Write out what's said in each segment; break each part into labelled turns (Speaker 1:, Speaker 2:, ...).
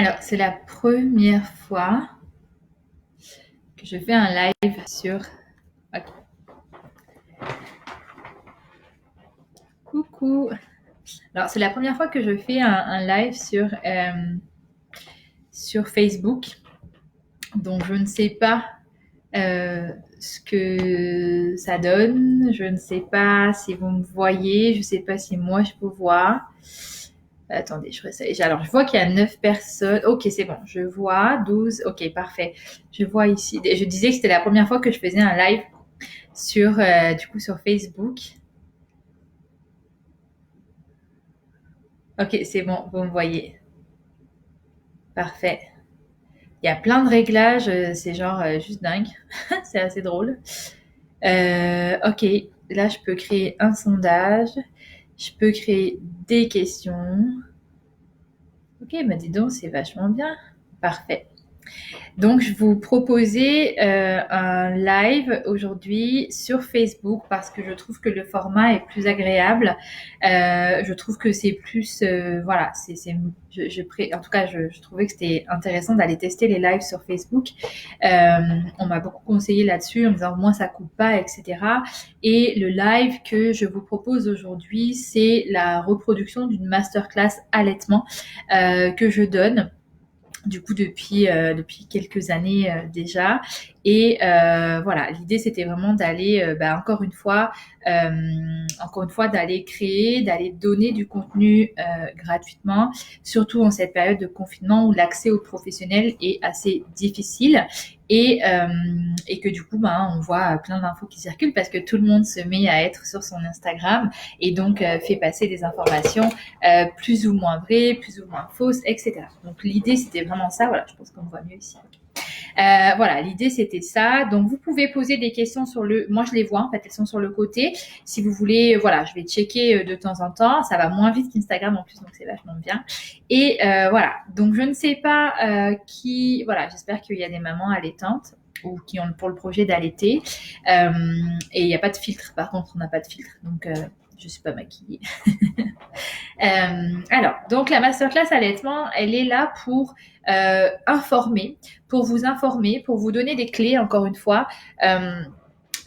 Speaker 1: Alors, c'est la première fois que je fais un live sur... Ok. Coucou. Alors, c'est la première fois que je fais un live sur Facebook. Donc, je ne sais pas ce que ça donne. Je ne sais pas si vous me voyez. Je ne sais pas si moi, je vous vois. Attendez, je réessaye. Alors, je vois qu'il y a 9 personnes. Ok, c'est bon. Je vois 12. Ok, parfait. Je vois ici. Je disais que c'était la première fois que je faisais un live sur Facebook. Ok, c'est bon, vous me voyez. Parfait. Il y a plein de réglages, c'est genre juste dingue. C'est assez drôle. Ok, là je peux créer un sondage. Je peux créer des questions. Ok, bah dis donc, c'est vachement bien. Parfait. Donc, je vous proposais un live aujourd'hui sur Facebook parce que je trouve que le format est plus agréable. Je trouve que c'est plus, voilà, en tout cas, je trouvais que c'était intéressant d'aller tester les lives sur Facebook. On m'a beaucoup conseillé là-dessus en me disant moi ça coupe pas, etc. Et le live que je vous propose aujourd'hui, c'est la reproduction d'une masterclass allaitement que je donne du coup depuis quelques années déjà. Et voilà, l'idée c'était vraiment d'aller encore une fois d'aller créer, d'aller donner du contenu gratuitement, surtout en cette période de confinement où l'accès aux professionnels est assez difficile. Et que du coup on voit plein d'infos qui circulent parce que tout le monde se met à être sur son Instagram et donc fait passer des informations plus ou moins vraies, plus ou moins fausses, etc. Donc l'idée c'était vraiment ça. Voilà, je pense qu'on voit mieux ici. Voilà, l'idée c'était ça. Donc vous pouvez poser des questions moi je les vois en fait, elles sont sur le côté. Si vous voulez, voilà, je vais checker de temps en temps. Ça va moins vite qu'Instagram en plus, donc c'est vachement bien. Et voilà, donc je ne sais pas voilà, j'espère qu'il y a des mamans allaitantes ou qui ont pour le projet d'allaiter. Et il n'y a pas de filtre, par contre on n'a pas de filtre, donc je suis pas maquillée. Alors, donc la masterclass allaitement, elle est là pour informer, pour vous informer, pour vous donner des clés, encore une fois,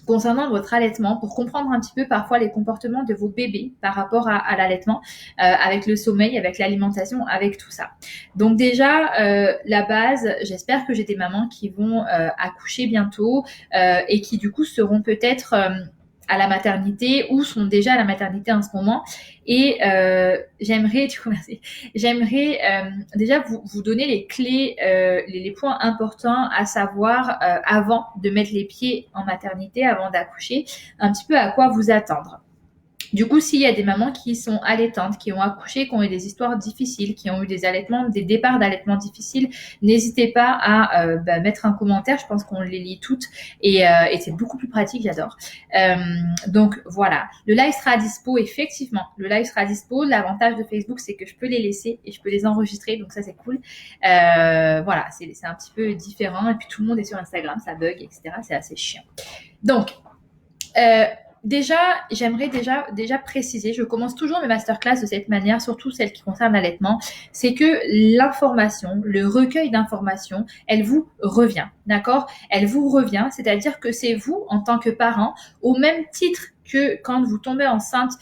Speaker 1: concernant votre allaitement, pour comprendre un petit peu parfois les comportements de vos bébés par rapport à l'allaitement, avec le sommeil, avec l'alimentation, avec tout ça. Donc déjà, la base, j'espère que j'ai des mamans qui vont accoucher bientôt et qui du coup seront peut-être à la maternité ou sont déjà à la maternité en ce moment. Et j'aimerais déjà vous donner les clés, les points importants à savoir avant de mettre les pieds en maternité, avant d'accoucher, un petit peu à quoi vous attendre. Du coup, s'il y a des mamans qui sont allaitantes, qui ont accouché, qui ont eu des histoires difficiles, qui ont eu des allaitements, des départs d'allaitement difficiles, n'hésitez pas à mettre un commentaire. Je pense qu'on les lit toutes et c'est beaucoup plus pratique, j'adore. Donc voilà, le live sera à dispo, effectivement. Le live sera à dispo. L'avantage de Facebook, c'est que je peux les laisser et je peux les enregistrer, donc ça c'est cool. Voilà, c'est un petit peu différent. Et puis tout le monde est sur Instagram, ça bug, etc. C'est assez chiant. Donc, j'aimerais déjà préciser, je commence toujours mes masterclass de cette manière, surtout celles qui concernent l'allaitement, c'est que l'information, le recueil d'informations, elle vous revient, d'accord? Elle vous revient, c'est-à-dire que c'est vous, en tant que parent, au même titre que quand vous tombez enceinte,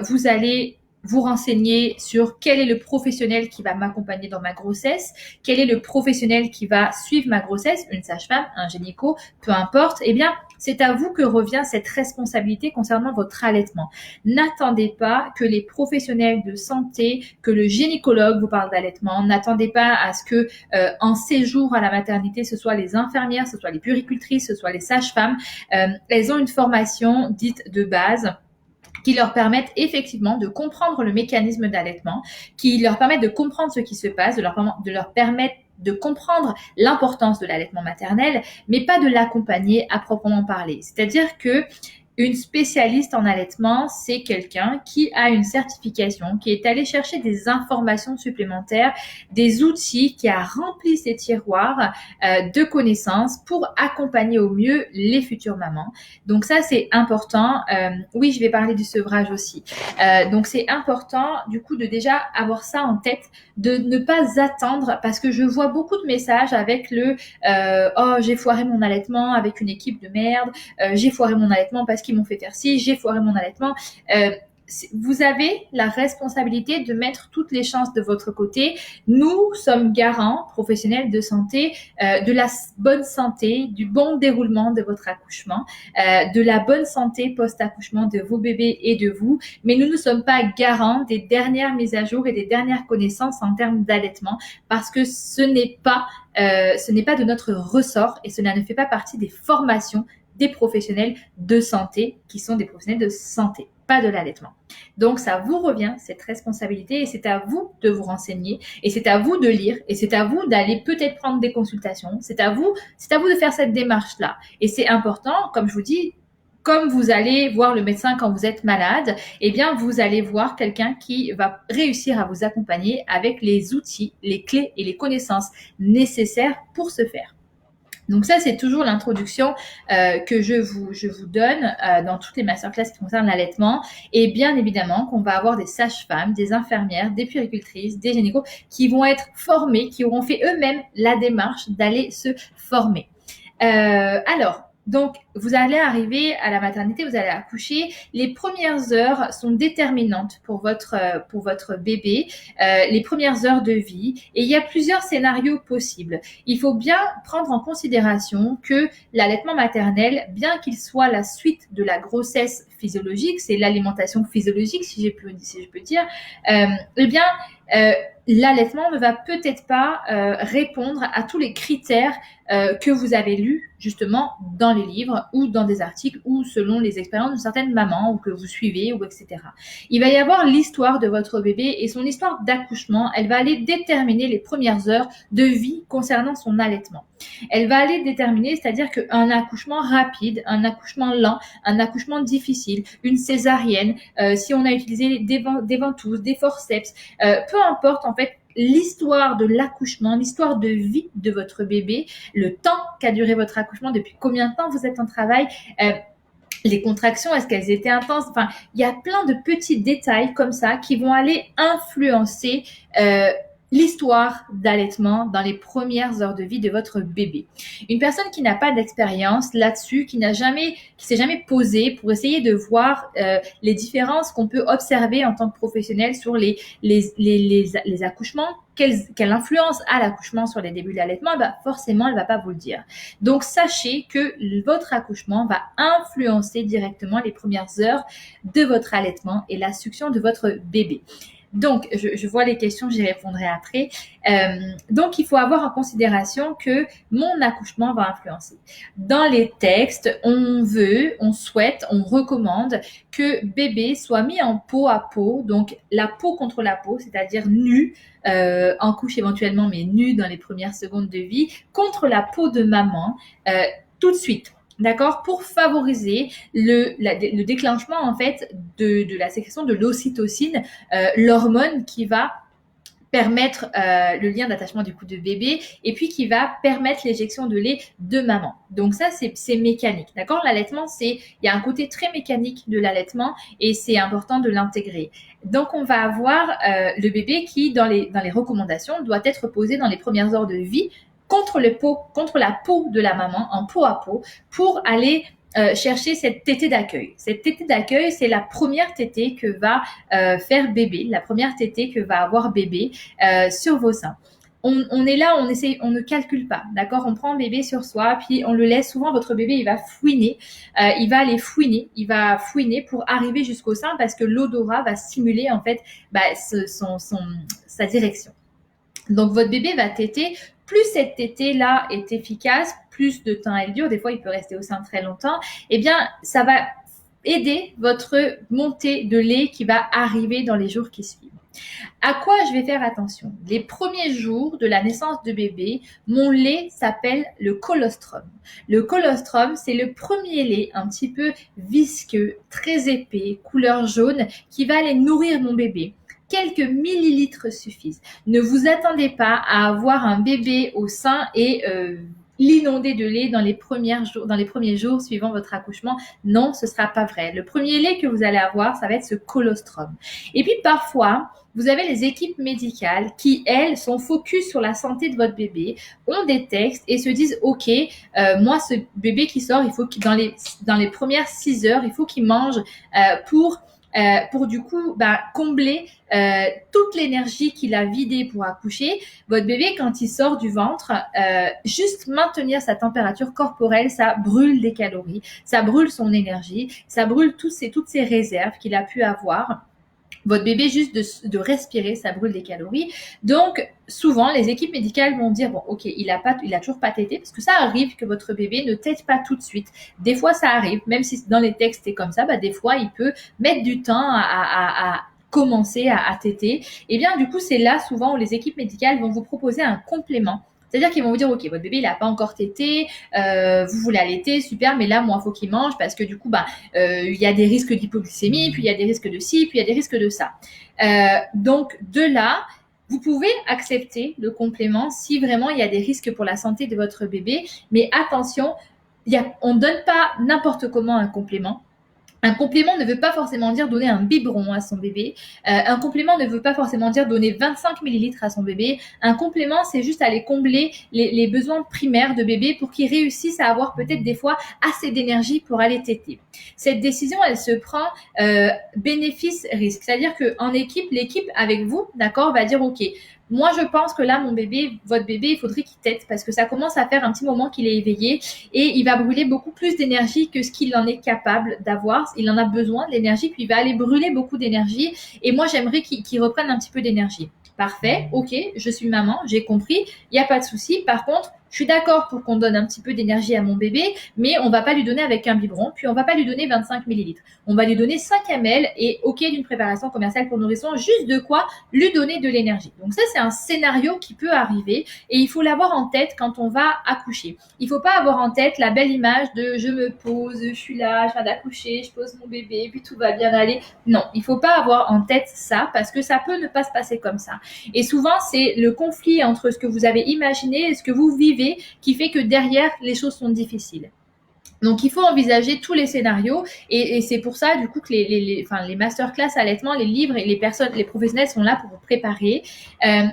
Speaker 1: vous allez vous renseigner sur quel est le professionnel qui va m'accompagner dans ma grossesse, quel est le professionnel qui va suivre ma grossesse, une sage-femme, un gynéco, peu importe, eh bien, c'est à vous que revient cette responsabilité concernant votre allaitement. N'attendez pas que les professionnels de santé, que le gynécologue vous parle d'allaitement. N'attendez pas à ce que en séjour à la maternité, ce soit les infirmières, ce soit les puéricultrices, ce soit les sages-femmes. Elles ont une formation dite de base qui leur permettent effectivement de comprendre le mécanisme d'allaitement, qui leur permettent de comprendre ce qui se passe, de leur permettre de comprendre l'importance de l'allaitement maternel, mais pas de l'accompagner à proprement parler. C'est-à-dire que Une spécialiste en allaitement, c'est quelqu'un qui a une certification, qui est allé chercher des informations supplémentaires, des outils, qui a rempli ses tiroirs de connaissances pour accompagner au mieux les futures mamans. Donc ça, c'est important. Oui, je vais parler du sevrage aussi. Donc c'est important du coup de déjà avoir ça en tête, de ne pas attendre, parce que je vois beaucoup de messages avec le oh, j'ai foiré mon allaitement avec une équipe de merde, j'ai foiré mon allaitement parce qu'ils m'ont fait faire ci, j'ai foiré mon allaitement. Vous avez la responsabilité de mettre toutes les chances de votre côté. Nous sommes garants professionnels de santé, de la bonne santé, du bon déroulement de votre accouchement, de la bonne santé post-accouchement de vos bébés et de vous, mais nous ne sommes pas garants des dernières mises à jour et des dernières connaissances en termes d'allaitement, parce que ce n'est pas de notre ressort et cela ne fait pas partie des formations des professionnels de santé qui sont des professionnels de santé, pas de l'allaitement. Donc ça vous revient, cette responsabilité, et c'est à vous de vous renseigner, et c'est à vous de lire, et c'est à vous d'aller peut-être prendre des consultations, c'est à vous de faire cette démarche-là. Et c'est important, comme je vous dis, comme vous allez voir le médecin quand vous êtes malade, eh bien, vous allez voir quelqu'un qui va réussir à vous accompagner avec les outils, les clés et les connaissances nécessaires pour ce faire. Donc ça, c'est toujours l'introduction que je vous donne dans toutes les masterclass qui concernent l'allaitement. Et bien évidemment qu'on va avoir des sages-femmes, des infirmières, des puéricultrices, des gynécos qui vont être formés, qui auront fait eux-mêmes la démarche d'aller se former. Alors, donc, vous allez arriver à la maternité, vous allez accoucher. Les premières heures sont déterminantes pour votre bébé, les premières heures de vie. Et il y a plusieurs scénarios possibles. Il faut bien prendre en considération que l'allaitement maternel, bien qu'il soit la suite de la grossesse physiologique, c'est l'alimentation physiologique, si je peux dire, eh bien, l'allaitement ne va peut-être pas répondre à tous les critères que vous avez lus justement dans les livres ou dans des articles ou selon les expériences de certaines mamans ou que vous suivez ou etc. Il va y avoir l'histoire de votre bébé et son histoire d'accouchement. Elle va aller déterminer les premières heures de vie concernant son allaitement. Elle va aller déterminer, c'est-à-dire qu'un accouchement rapide, un accouchement lent, un accouchement difficile, une césarienne, si on a utilisé des ventouses, des forceps, peu importe en fait l'histoire de l'accouchement, l'histoire de vie de votre bébé, le temps qu'a duré votre accouchement, depuis combien de temps vous êtes en travail, les contractions, est-ce qu'elles étaient intenses? Enfin, il y a plein de petits détails comme ça qui vont aller influencer l'histoire d'allaitement dans les premières heures de vie de votre bébé. Une personne qui n'a pas d'expérience là-dessus, qui s'est jamais posée pour essayer de voir les différences qu'on peut observer en tant que professionnel sur les accouchements, quelle influence a l'accouchement sur les débuts de l'allaitement, bah forcément, elle va pas vous le dire. Donc, sachez que votre accouchement va influencer directement les premières heures de votre allaitement et la succion de votre bébé. Donc, je vois les questions, j'y répondrai après. Donc, il faut avoir en considération que mon accouchement va influencer. Dans les textes, on souhaite, on recommande que bébé soit mis en peau à peau, donc la peau contre la peau, c'est-à-dire nu, en couche éventuellement, mais nu dans les premières secondes de vie, contre la peau de maman, tout de suite. D'accord, pour favoriser le déclenchement en fait de la sécrétion de l'ocytocine, l'hormone qui va permettre le lien d'attachement du coup de bébé et puis qui va permettre l'éjection de lait de maman. Donc ça c'est mécanique, d'accord? L'allaitement il y a un côté très mécanique de l'allaitement et c'est important de l'intégrer. Donc on va avoir le bébé qui dans les recommandations doit être posé dans les premières heures de vie contre la peau de la maman, en peau à peau, pour aller chercher cette tétée d'accueil. Cette tétée d'accueil, c'est la première tétée que va faire bébé, la première tétée que va avoir bébé sur vos seins. On est là, on ne calcule pas, d'accord? On prend bébé sur soi, puis on le laisse. Souvent, votre bébé, il va fouiner, il va fouiner pour arriver jusqu'au sein parce que l'odorat va stimuler en fait sa direction. Donc, votre bébé va téter. Plus cette tétée-là est efficace, plus de temps elle dure, des fois il peut rester au sein très longtemps, eh bien ça va aider votre montée de lait qui va arriver dans les jours qui suivent. À quoi je vais faire attention? Les premiers jours de la naissance de bébé, mon lait s'appelle le colostrum. Le colostrum, c'est le premier lait un petit peu visqueux, très épais, couleur jaune, qui va aller nourrir mon bébé. Quelques millilitres suffisent. Ne vous attendez pas à avoir un bébé au sein et l'inonder de lait dans les premiers jours suivant votre accouchement. Non, ce sera pas vrai. Le premier lait que vous allez avoir, ça va être ce colostrum. Et puis parfois, vous avez les équipes médicales qui, elles, sont focus sur la santé de votre bébé, ont des textes et se disent, OK, moi, ce bébé qui sort, il faut qu'il, dans les premières 6 heures, il faut qu'il mange pour du coup combler toute l'énergie qu'il a vidée pour accoucher. Votre bébé, quand il sort du ventre, juste maintenir sa température corporelle, ça brûle des calories, ça brûle son énergie, ça brûle toutes ces réserves qu'il a pu avoir. Votre bébé, juste de respirer, ça brûle des calories. Donc, souvent, les équipes médicales vont dire, bon, OK, il a toujours pas tété, parce que ça arrive que votre bébé ne tète pas tout de suite. Des fois, ça arrive, même si dans les textes c'est comme ça, des fois, il peut mettre du temps à commencer à téter. Et bien, du coup, c'est là, souvent, où les équipes médicales vont vous proposer un complément. C'est-à-dire qu'ils vont vous dire, OK, votre bébé, il n'a pas encore tété, vous voulez allaiter, super, mais là, moi, il faut qu'il mange parce que du coup, il y a des risques d'hypoglycémie, puis il y a des risques de ci, puis il y a des risques de ça. Donc, de là, vous pouvez accepter le complément si vraiment il y a des risques pour la santé de votre bébé, mais attention, on ne donne pas n'importe comment un complément. Un complément ne veut pas forcément dire donner un biberon à son bébé. Un complément ne veut pas forcément dire donner 25 millilitres à son bébé. Un complément, c'est juste aller combler les besoins primaires de bébé pour qu'il réussisse à avoir peut-être des fois assez d'énergie pour aller téter. Cette décision, elle se prend bénéfice-risque. C'est-à-dire qu'en équipe, l'équipe avec vous, d'accord, va dire OK, moi, je pense que là, votre bébé, il faudrait qu'il tète parce que ça commence à faire un petit moment qu'il est éveillé et il va brûler beaucoup plus d'énergie que ce qu'il en est capable d'avoir. Il en a besoin de l'énergie, puis il va aller brûler beaucoup d'énergie. Et moi, j'aimerais qu'il reprenne un petit peu d'énergie. Parfait, OK, je suis maman, j'ai compris, il n'y a pas de souci. Par contre, je suis d'accord pour qu'on donne un petit peu d'énergie à mon bébé, mais on va pas lui donner avec un biberon, puis on va pas lui donner 25 millilitres. On va lui donner 5 ml et OK d'une préparation commerciale pour nourrisson, juste de quoi lui donner de l'énergie. Donc ça, c'est un scénario qui peut arriver et il faut l'avoir en tête quand on va accoucher. Il faut pas avoir en tête la belle image de je me pose, je suis là, je viens d'accoucher, je pose mon bébé, puis tout va bien aller. Non, il faut pas avoir en tête ça parce que ça peut ne pas se passer comme ça. Et souvent, c'est le conflit entre ce que vous avez imaginé et ce que vous vivez qui fait que derrière, les choses sont difficiles. Donc, il faut envisager tous les scénarios et c'est pour ça, du coup, que les masterclass allaitement, les livres et les professionnels sont là pour vous préparer.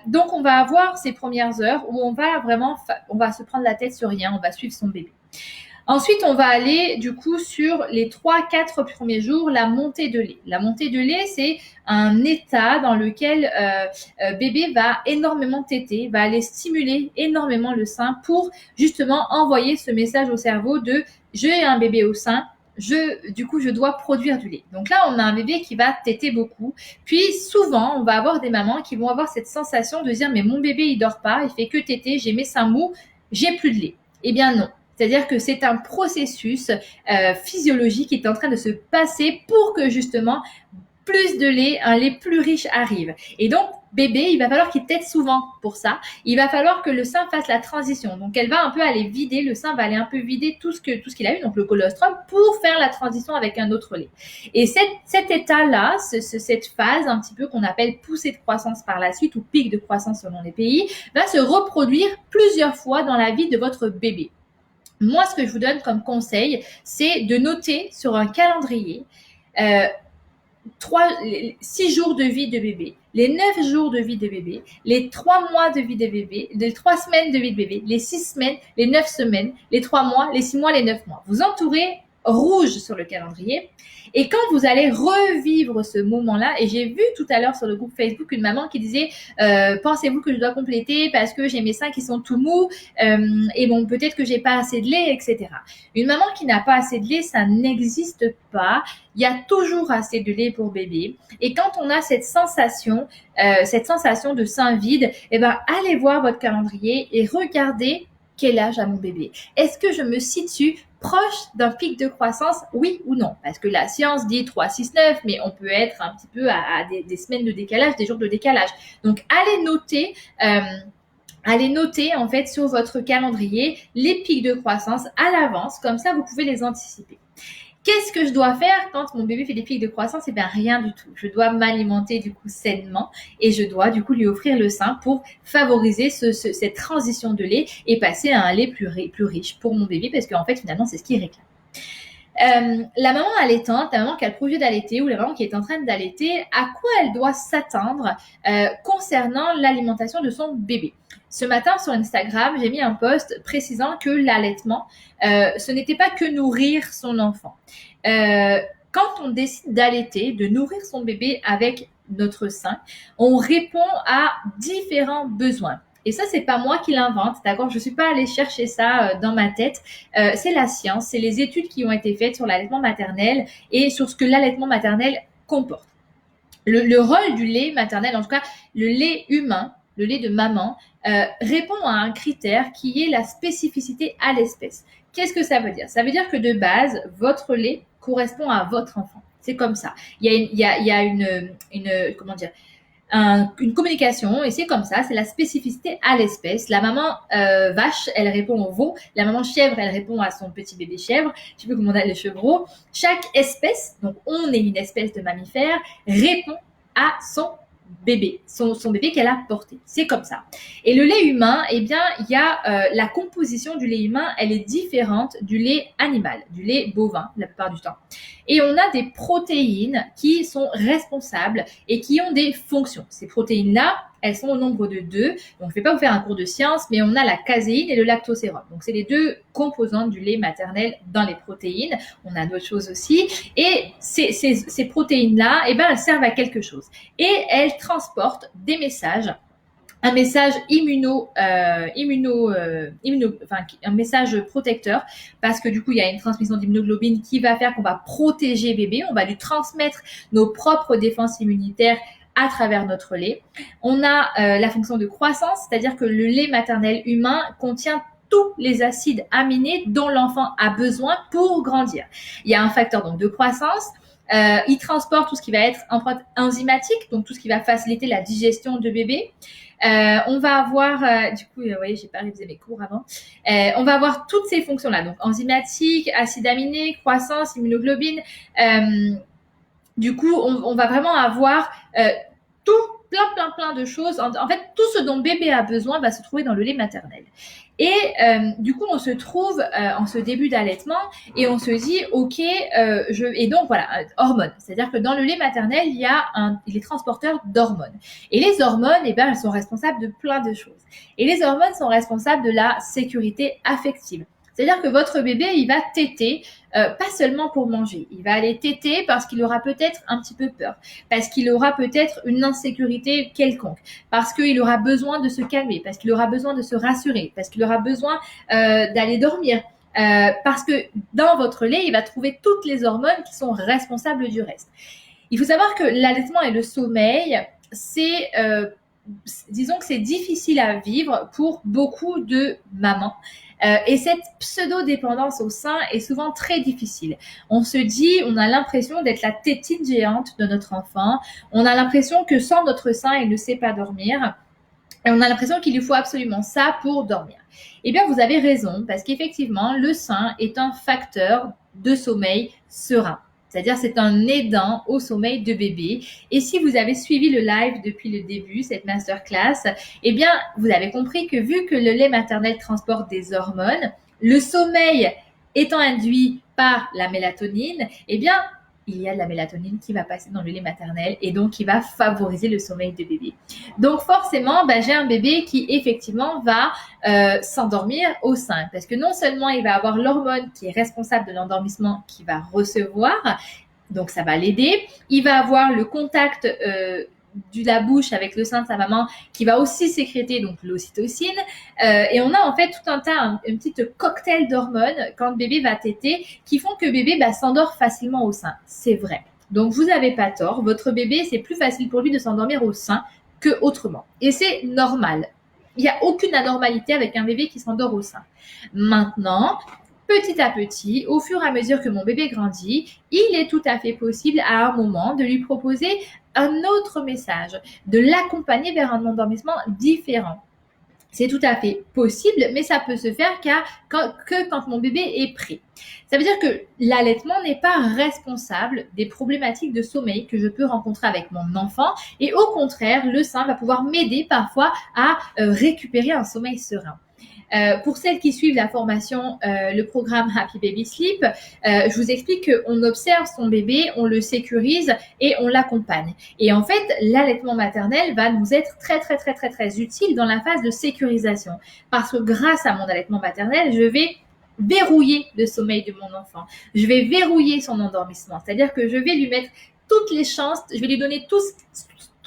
Speaker 1: Donc, on va avoir ces premières heures où on va se prendre la tête sur rien, on va suivre son bébé. Ensuite, on va aller du coup sur les 3-4 premiers jours, la montée de lait. La montée de lait, c'est un état dans lequel bébé va énormément téter, va aller stimuler énormément le sein pour justement envoyer ce message au cerveau de j'ai un bébé au sein, je dois produire du lait. Donc là, on a un bébé qui va téter beaucoup. Puis souvent, on va avoir des mamans qui vont avoir cette sensation de dire mais mon bébé il dort pas, il fait que téter, j'ai mes seins mous, j'ai plus de lait. Eh bien non. C'est-à-dire que c'est un processus physiologique qui est en train de se passer pour que justement plus de lait, un lait plus riche arrive. Et donc, bébé, il va falloir qu'il tète souvent pour ça. Il va falloir que le sein fasse la transition. Donc, elle va un peu aller vider, le sein va aller un peu vider tout ce qu'il a eu, donc le colostrum, pour faire la transition avec un autre lait. Et cet état-là, cette phase un petit peu qu'on appelle poussée de croissance par la suite ou pic de croissance selon les pays, va se reproduire plusieurs fois dans la vie de votre bébé. Moi, ce que je vous donne comme conseil, c'est de noter sur un calendrier 6 jours de vie de bébé, les 9 jours de vie de bébé, les 3 mois de vie de bébé, les 3 semaines de vie de bébé, les 6 semaines, les 9 semaines, les 3 mois, les 6 mois, les 9 mois. Vous entourez rouge sur le calendrier. Et quand vous allez revivre ce moment-là, et j'ai vu tout à l'heure sur le groupe Facebook une maman qui disait pensez-vous que je dois compléter parce que j'ai mes seins qui sont tout mous et bon peut-être que j'ai pas assez de lait, etc. Une maman qui n'a pas assez de lait, ça n'existe pas. Il y a toujours assez de lait pour bébé. Et quand on a cette sensation de sein vide, allez voir votre calendrier et regardez quel âge a mon bébé. Est-ce que je me situe proche d'un pic de croissance, oui ou non? Parce que la science dit 3, 6, 9, mais on peut être un petit peu à des semaines de décalage, des jours de décalage. Donc, allez noter en fait sur votre calendrier les pics de croissance à l'avance, comme ça vous pouvez les anticiper. Qu'est-ce que je dois faire quand mon bébé fait des pics de croissance? Eh bien, rien du tout. Je dois m'alimenter du coup sainement et je dois du coup lui offrir le sein pour favoriser cette transition de lait et passer à un lait plus riche pour mon bébé parce qu'en fait, finalement, c'est ce qu'il réclame. La maman allaitante, la maman qui a le projet d'allaiter ou la maman qui est en train d'allaiter, à quoi elle doit s'attendre concernant l'alimentation de son bébé? Ce matin sur Instagram, j'ai mis un post précisant que l'allaitement, ce n'était pas que nourrir son enfant. Quand on décide d'allaiter, de nourrir son bébé avec notre sein, on répond à différents besoins. Et ça, c'est pas moi qui l'invente, d'accord? Je suis pas allée chercher ça dans ma tête. C'est la science, c'est les études qui ont été faites sur l'allaitement maternel et sur ce que l'allaitement maternel comporte. Le rôle du lait maternel, en tout cas le lait humain, le lait de maman, répond à un critère qui est la spécificité à l'espèce. Qu'est-ce que ça veut dire? Ça veut dire que de base, votre lait correspond à votre enfant. C'est comme ça. Il y a une comment dire, une communication et c'est comme ça, c'est la spécificité à l'espèce. La maman vache, elle répond au veau. La maman chèvre, elle répond à son petit bébé chèvre. Je sais plus comment on a les chevreaux. Chaque espèce, donc on est une espèce de mammifère, répond à son bébé, son bébé qu'elle a porté. C'est comme ça. Et le lait humain, eh bien, il y a la composition du lait humain, elle est différente du lait animal, du lait bovin la plupart du temps. Et on a des protéines qui sont responsables et qui ont des fonctions. Ces protéines-là, elles sont au nombre de 2. Donc, je ne vais pas vous faire un cours de science, mais on a la caséine et le lactosérum. Donc, c'est les 2 composantes du lait maternel dans les protéines. On a d'autres choses aussi. Et ces protéines-là, eh ben, elles servent à quelque chose. Et elles transportent des messages. Un message un message protecteur parce que du coup il y a une transmission d'immunoglobine qui va faire qu'on va protéger bébé, on va lui transmettre nos propres défenses immunitaires à travers notre lait. On a la fonction de croissance, c'est-à-dire que le lait maternel humain contient tous les acides aminés dont l'enfant a besoin pour grandir. Il y a un facteur donc de croissance. Il transporte tout ce qui va être empreinte enzymatique, donc tout ce qui va faciliter la digestion de bébé. On va avoir, du coup, vous voyez, j'ai pas révisé mes cours avant. On va avoir toutes ces fonctions-là, donc enzymatique, acides aminés, croissance, immunoglobine. Du coup, on va vraiment avoir tout, plein de choses. En fait, tout ce dont bébé a besoin va se trouver dans le lait maternel. Et du coup, on se trouve en ce début d'allaitement et on se dit, ok, et donc voilà, hormones. C'est-à-dire que dans le lait maternel, il est transporteur d'hormones. Et les hormones, eh ben, elles sont responsables de plein de choses. Et les hormones sont responsables de la sécurité affective. C'est-à-dire que votre bébé, il va téter, pas seulement pour manger. Il va aller téter parce qu'il aura peut-être un petit peu peur, parce qu'il aura peut-être une insécurité quelconque, parce qu'il aura besoin de se calmer, parce qu'il aura besoin de se rassurer, parce qu'il aura besoin d'aller dormir. Parce que dans votre lait, il va trouver toutes les hormones qui sont responsables du reste. Il faut savoir que l'allaitement et le sommeil, disons que c'est difficile à vivre pour beaucoup de mamans. Et cette pseudo-dépendance au sein est souvent très difficile. On se dit, on a l'impression d'être la tétine géante de notre enfant. On a l'impression que sans notre sein, il ne sait pas dormir. Et on a l'impression qu'il lui faut absolument ça pour dormir. Eh bien, vous avez raison, parce qu'effectivement, le sein est un facteur de sommeil serein. C'est-à-dire, c'est un aidant au sommeil de bébé. Et si vous avez suivi le live depuis le début, cette masterclass, eh bien, vous avez compris que vu que le lait maternel transporte des hormones, le sommeil étant induit par la mélatonine, eh bien, il y a de la mélatonine qui va passer dans le lait maternel et donc qui va favoriser le sommeil de bébé. Donc forcément, j'ai un bébé qui effectivement va s'endormir au sein parce que non seulement il va avoir l'hormone qui est responsable de l'endormissement qu'il va recevoir, donc ça va l'aider. Il va avoir le contact de la bouche avec le sein de sa maman qui va aussi sécréter donc l'ocytocine et on a en fait tout un tas, une petite cocktail d'hormones quand le bébé va téter qui font que bébé s'endort facilement au sein. C'est vrai. Donc vous n'avez pas tort, votre bébé c'est plus facile pour lui de s'endormir au sein que autrement et c'est normal. Il n'y a aucune anormalité avec un bébé qui s'endort au sein. Maintenant, petit à petit, au fur et à mesure que mon bébé grandit, il est tout à fait possible à un moment de lui proposer un autre message, de l'accompagner vers un endormissement différent. C'est tout à fait possible, mais ça peut se faire que quand mon bébé est prêt. Ça veut dire que l'allaitement n'est pas responsable des problématiques de sommeil que je peux rencontrer avec mon enfant, et au contraire, le sein va pouvoir m'aider parfois à récupérer un sommeil serein. Pour celles qui suivent la formation, le programme Happy Baby Sleep, je vous explique qu'on observe son bébé, on le sécurise et on l'accompagne. Et en fait, l'allaitement maternel va nous être très, très, très, très, très utile dans la phase de sécurisation. Parce que grâce à mon allaitement maternel, je vais verrouiller le sommeil de mon enfant. Je vais verrouiller son endormissement. C'est-à-dire que je vais lui mettre toutes les chances, je vais lui donner tout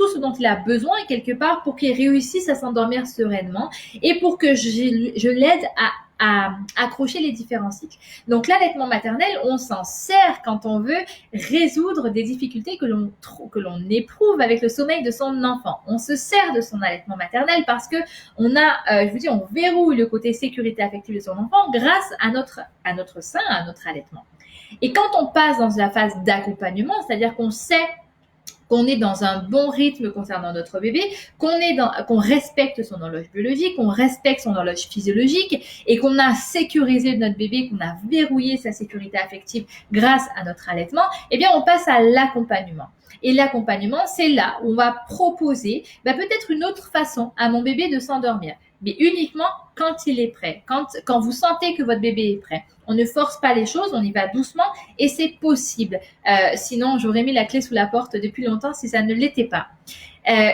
Speaker 1: ce dont il a besoin quelque part pour qu'il réussisse à s'endormir sereinement et pour que je l'aide à accrocher les différents cycles. Donc l'allaitement maternel, on s'en sert quand on veut résoudre des difficultés que l'on éprouve avec le sommeil de son enfant. On se sert de son allaitement maternel parce que on verrouille le côté sécurité affective de son enfant grâce à notre sein, à notre allaitement. Et quand on passe dans la phase d'accompagnement, c'est-à-dire qu'on sait qu'on est dans un bon rythme concernant notre bébé, qu'on respecte son horloge biologique, qu'on respecte son horloge physiologique et qu'on a sécurisé notre bébé, qu'on a verrouillé sa sécurité affective grâce à notre allaitement, eh bien, on passe à l'accompagnement. Et l'accompagnement, c'est là où on va proposer peut-être une autre façon à mon bébé de s'endormir, mais uniquement quand il est prêt, quand vous sentez que votre bébé est prêt. On ne force pas les choses, on y va doucement et c'est possible. Sinon, j'aurais mis la clé sous la porte depuis longtemps si ça ne l'était pas.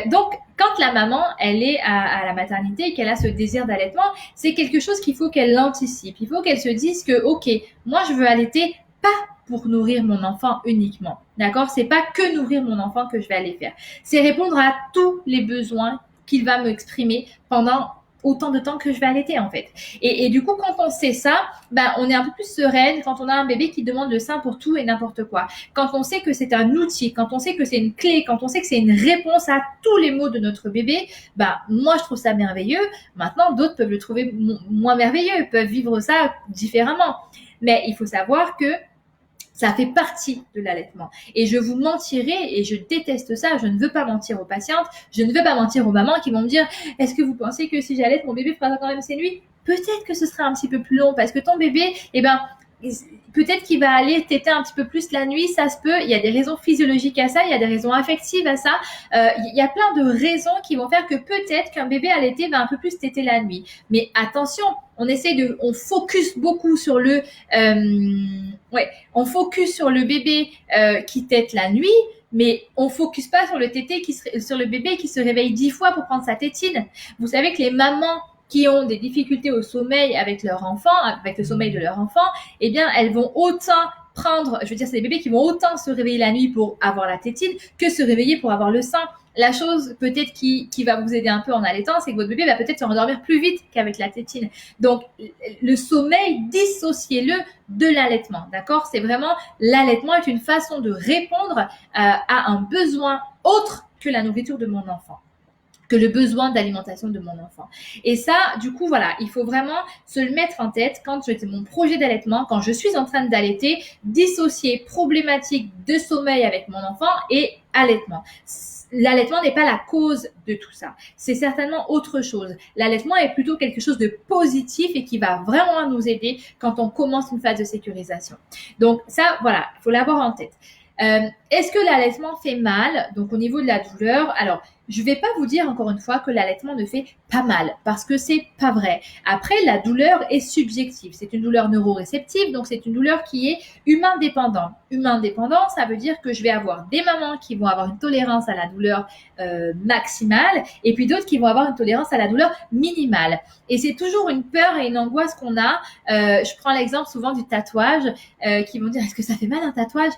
Speaker 1: Donc, quand la maman, elle est à la maternité et qu'elle a ce désir d'allaitement, c'est quelque chose qu'il faut qu'elle anticipe. Il faut qu'elle se dise que, ok, moi je veux allaiter pas pour nourrir mon enfant uniquement. D'accord? C'est pas que nourrir mon enfant que je vais aller faire. C'est répondre à tous les besoins qu'il va m'exprimer pendant autant de temps que je vais allaiter en fait. Et du coup, quand on sait ça, on est un peu plus sereine quand on a un bébé qui demande le sein pour tout et n'importe quoi. Quand on sait que c'est un outil, quand on sait que c'est une clé, quand on sait que c'est une réponse à tous les maux de notre bébé, moi je trouve ça merveilleux. Maintenant, d'autres peuvent le trouver moins merveilleux, peuvent vivre ça différemment. Mais il faut savoir que ça fait partie de l'allaitement. Et je vous mentirai, et je déteste ça, je ne veux pas mentir aux patientes, je ne veux pas mentir aux mamans qui vont me dire « Est-ce que vous pensez que si j'allaite, mon bébé fera quand même ses nuits ?» Peut-être que ce sera un petit peu plus long, parce que ton bébé, peut-être qu'il va aller téter un petit peu plus la nuit, ça se peut. Il y a des raisons physiologiques à ça, il y a des raisons affectives à ça. Il y a plein de raisons qui vont faire que peut-être qu'un bébé allaité va un peu plus téter la nuit. Mais attention, on focus beaucoup sur on focus sur le bébé qui tète la nuit, mais on focus pas sur le bébé qui se réveille 10 fois pour prendre sa tétine. Vous savez que les mamans qui ont des difficultés au sommeil avec leur enfant, avec le sommeil de leur enfant, eh bien, elles vont autant c'est des bébés qui vont autant se réveiller la nuit pour avoir la tétine que se réveiller pour avoir le sein. La chose peut-être qui va vous aider un peu en allaitant, c'est que votre bébé va peut-être se rendormir plus vite qu'avec la tétine. Donc, le sommeil, dissociez-le de l'allaitement, d'accord? C'est vraiment, l'allaitement est une façon de répondre à un besoin autre que la nourriture de mon enfant, que le besoin d'alimentation de mon enfant. Et ça, du coup, voilà, il faut vraiment se le mettre en tête quand j'ai mon projet d'allaitement, quand je suis en train d'allaiter, dissocier problématique de sommeil avec mon enfant et allaitement. L'allaitement n'est pas la cause de tout ça. C'est certainement autre chose. L'allaitement est plutôt quelque chose de positif et qui va vraiment nous aider quand on commence une phase de sécurisation. Donc ça, voilà, il faut l'avoir en tête. Est-ce que l'allaitement fait mal? Donc au niveau de la douleur, alors je vais pas vous dire encore une fois que l'allaitement ne fait pas mal parce que c'est pas vrai. Après, la douleur est subjective. C'est une douleur neuroréceptive, donc c'est une douleur qui est humain dépendant. Humain dépendant, ça veut dire que je vais avoir des mamans qui vont avoir une tolérance à la douleur maximale et puis d'autres qui vont avoir une tolérance à la douleur minimale. Et c'est toujours une peur et une angoisse qu'on a. Je prends l'exemple souvent du tatouage qui vont dire est-ce que ça fait mal un tatouage?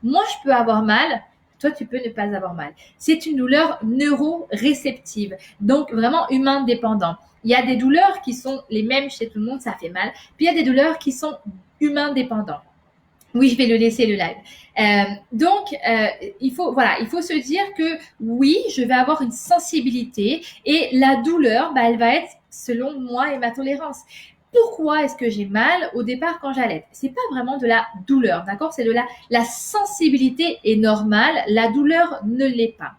Speaker 1: Moi, je peux avoir mal, toi, tu peux ne pas avoir mal. C'est une douleur neuroréceptive, donc vraiment humain dépendant. Il y a des douleurs qui sont les mêmes chez tout le monde, ça fait mal. Puis il y a des douleurs qui sont humain dépendants. Oui, je vais le laisser le live. Donc, il faut se dire que oui, je vais avoir une sensibilité et la douleur, elle va être selon moi et ma tolérance. pourquoi est-ce que j'ai mal au départ quand j'allaite? C'est pas vraiment de la douleur, d'accord? C'est de la sensibilité est normale, la douleur ne l'est pas.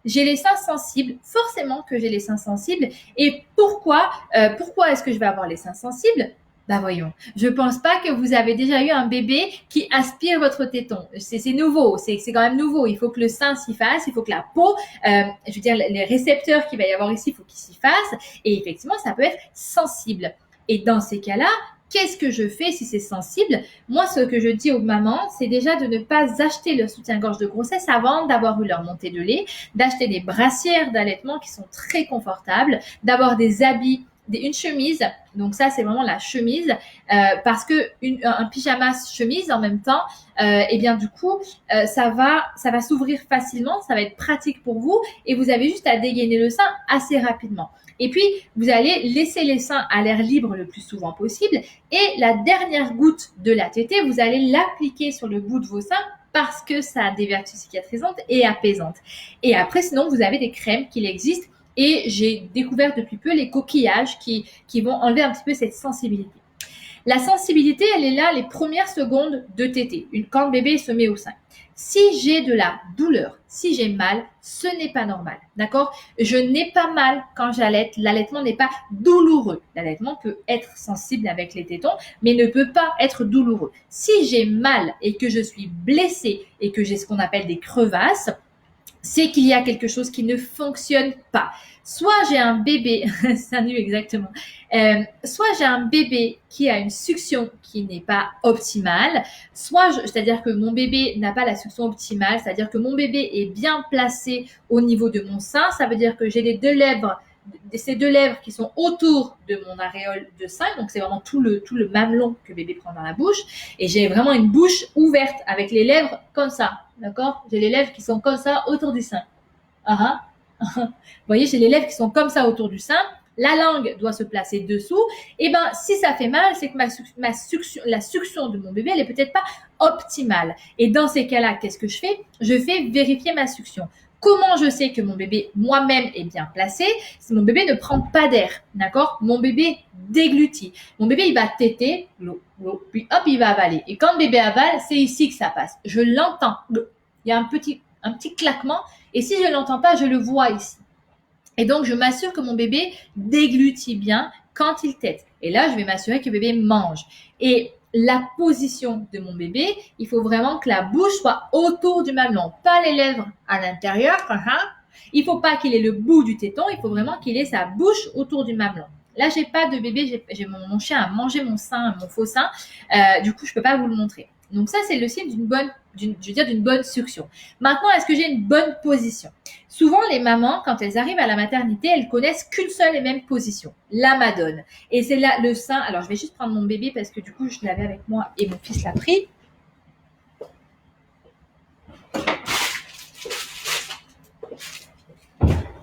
Speaker 1: J'ai les seins sensibles, forcément que j'ai les seins sensibles. Et pourquoi est-ce que je vais avoir les seins sensibles? Bah voyons, je pense pas que vous avez déjà eu un bébé qui aspire votre téton. C'est nouveau, c'est quand même nouveau. Il faut que le sein s'y fasse, il faut que la peau, je veux dire les récepteurs qu'il va y avoir ici, il faut qu'ils s'y fassent. Et effectivement, ça peut être sensible. Et dans ces cas-là, qu'est-ce que je fais si c'est sensible? Moi, ce que je dis aux mamans, c'est déjà de ne pas acheter le soutien-gorge de grossesse avant d'avoir eu leur montée de lait, d'acheter des brassières d'allaitement qui sont très confortables, d'avoir des habits, une chemise. Donc ça, c'est vraiment la chemise parce que un pyjama chemise en même temps, et bien du coup, ça va s'ouvrir facilement, ça va être pratique pour vous et vous avez juste à dégainer le sein assez rapidement. Et puis, vous allez laisser les seins à l'air libre le plus souvent possible. Et la dernière goutte de la tétée, vous allez l'appliquer sur le bout de vos seins parce que ça a des vertus cicatrisantes et apaisantes. Et après, sinon, vous avez des crèmes qu'il existe. Et j'ai découvert depuis peu les coquillages qui vont enlever un petit peu cette sensibilité. La sensibilité, elle est là les premières secondes de tétée, quand le bébé se met au sein. Si j'ai de la douleur, si j'ai mal, ce n'est pas normal, d'accord? Je n'ai pas mal quand j'allaite. L'allaitement n'est pas douloureux. L'allaitement peut être sensible avec les tétons, mais ne peut pas être douloureux. Si j'ai mal et que je suis blessée et que j'ai ce qu'on appelle des crevasses, c'est qu'il y a quelque chose qui ne fonctionne pas. Soit j'ai un bébé, c'est un nu exactement, soit j'ai un bébé qui a une succion qui n'est pas optimale, soit c'est-à-dire que mon bébé n'a pas la succion optimale, c'est-à-dire que mon bébé est bien placé au niveau de mon sein, ça veut dire que j'ai ces deux lèvres qui sont autour de mon aréole de sein, donc c'est vraiment tout le mamelon que bébé prend dans la bouche, et j'ai vraiment une bouche ouverte avec les lèvres comme ça, d'accord? J'ai les lèvres qui sont comme ça autour du sein. Vous voyez, j'ai les lèvres qui sont comme ça autour du sein, la langue doit se placer dessous, et ben si ça fait mal, c'est que la succion de mon bébé, elle est peut-être pas optimale. Et dans ces cas-là, qu'est-ce que je fais? Je fais vérifier ma succion. Comment je sais que mon bébé moi-même est bien placé? Si mon bébé ne prend pas d'air, d'accord? Mon bébé déglutit. Mon bébé, il va téter, puis hop, il va avaler. Et quand le bébé avale, c'est ici que ça passe. Je l'entends. Il y a un petit claquement. Et si je ne l'entends pas, je le vois ici. Et donc, je m'assure que mon bébé déglutit bien quand il tète. Et là, je vais m'assurer que le bébé mange. Et la position de mon bébé, il faut vraiment que la bouche soit autour du mamelon, pas les lèvres à l'intérieur. Il faut pas qu'il ait le bout du téton, il faut vraiment qu'il ait sa bouche autour du mamelon. Là, j'ai pas de bébé, mon chien a mangé mon sein, mon faux sein. Du coup, je peux pas vous le montrer. Donc ça, c'est le signe d'une bonne succion. Maintenant, est-ce que j'ai une bonne position? Souvent, les mamans, quand elles arrivent à la maternité, elles connaissent qu'une seule et même position, la madone. Et c'est là le sein. Alors, je vais juste prendre mon bébé parce que du coup, je l'avais avec moi et mon fils l'a pris.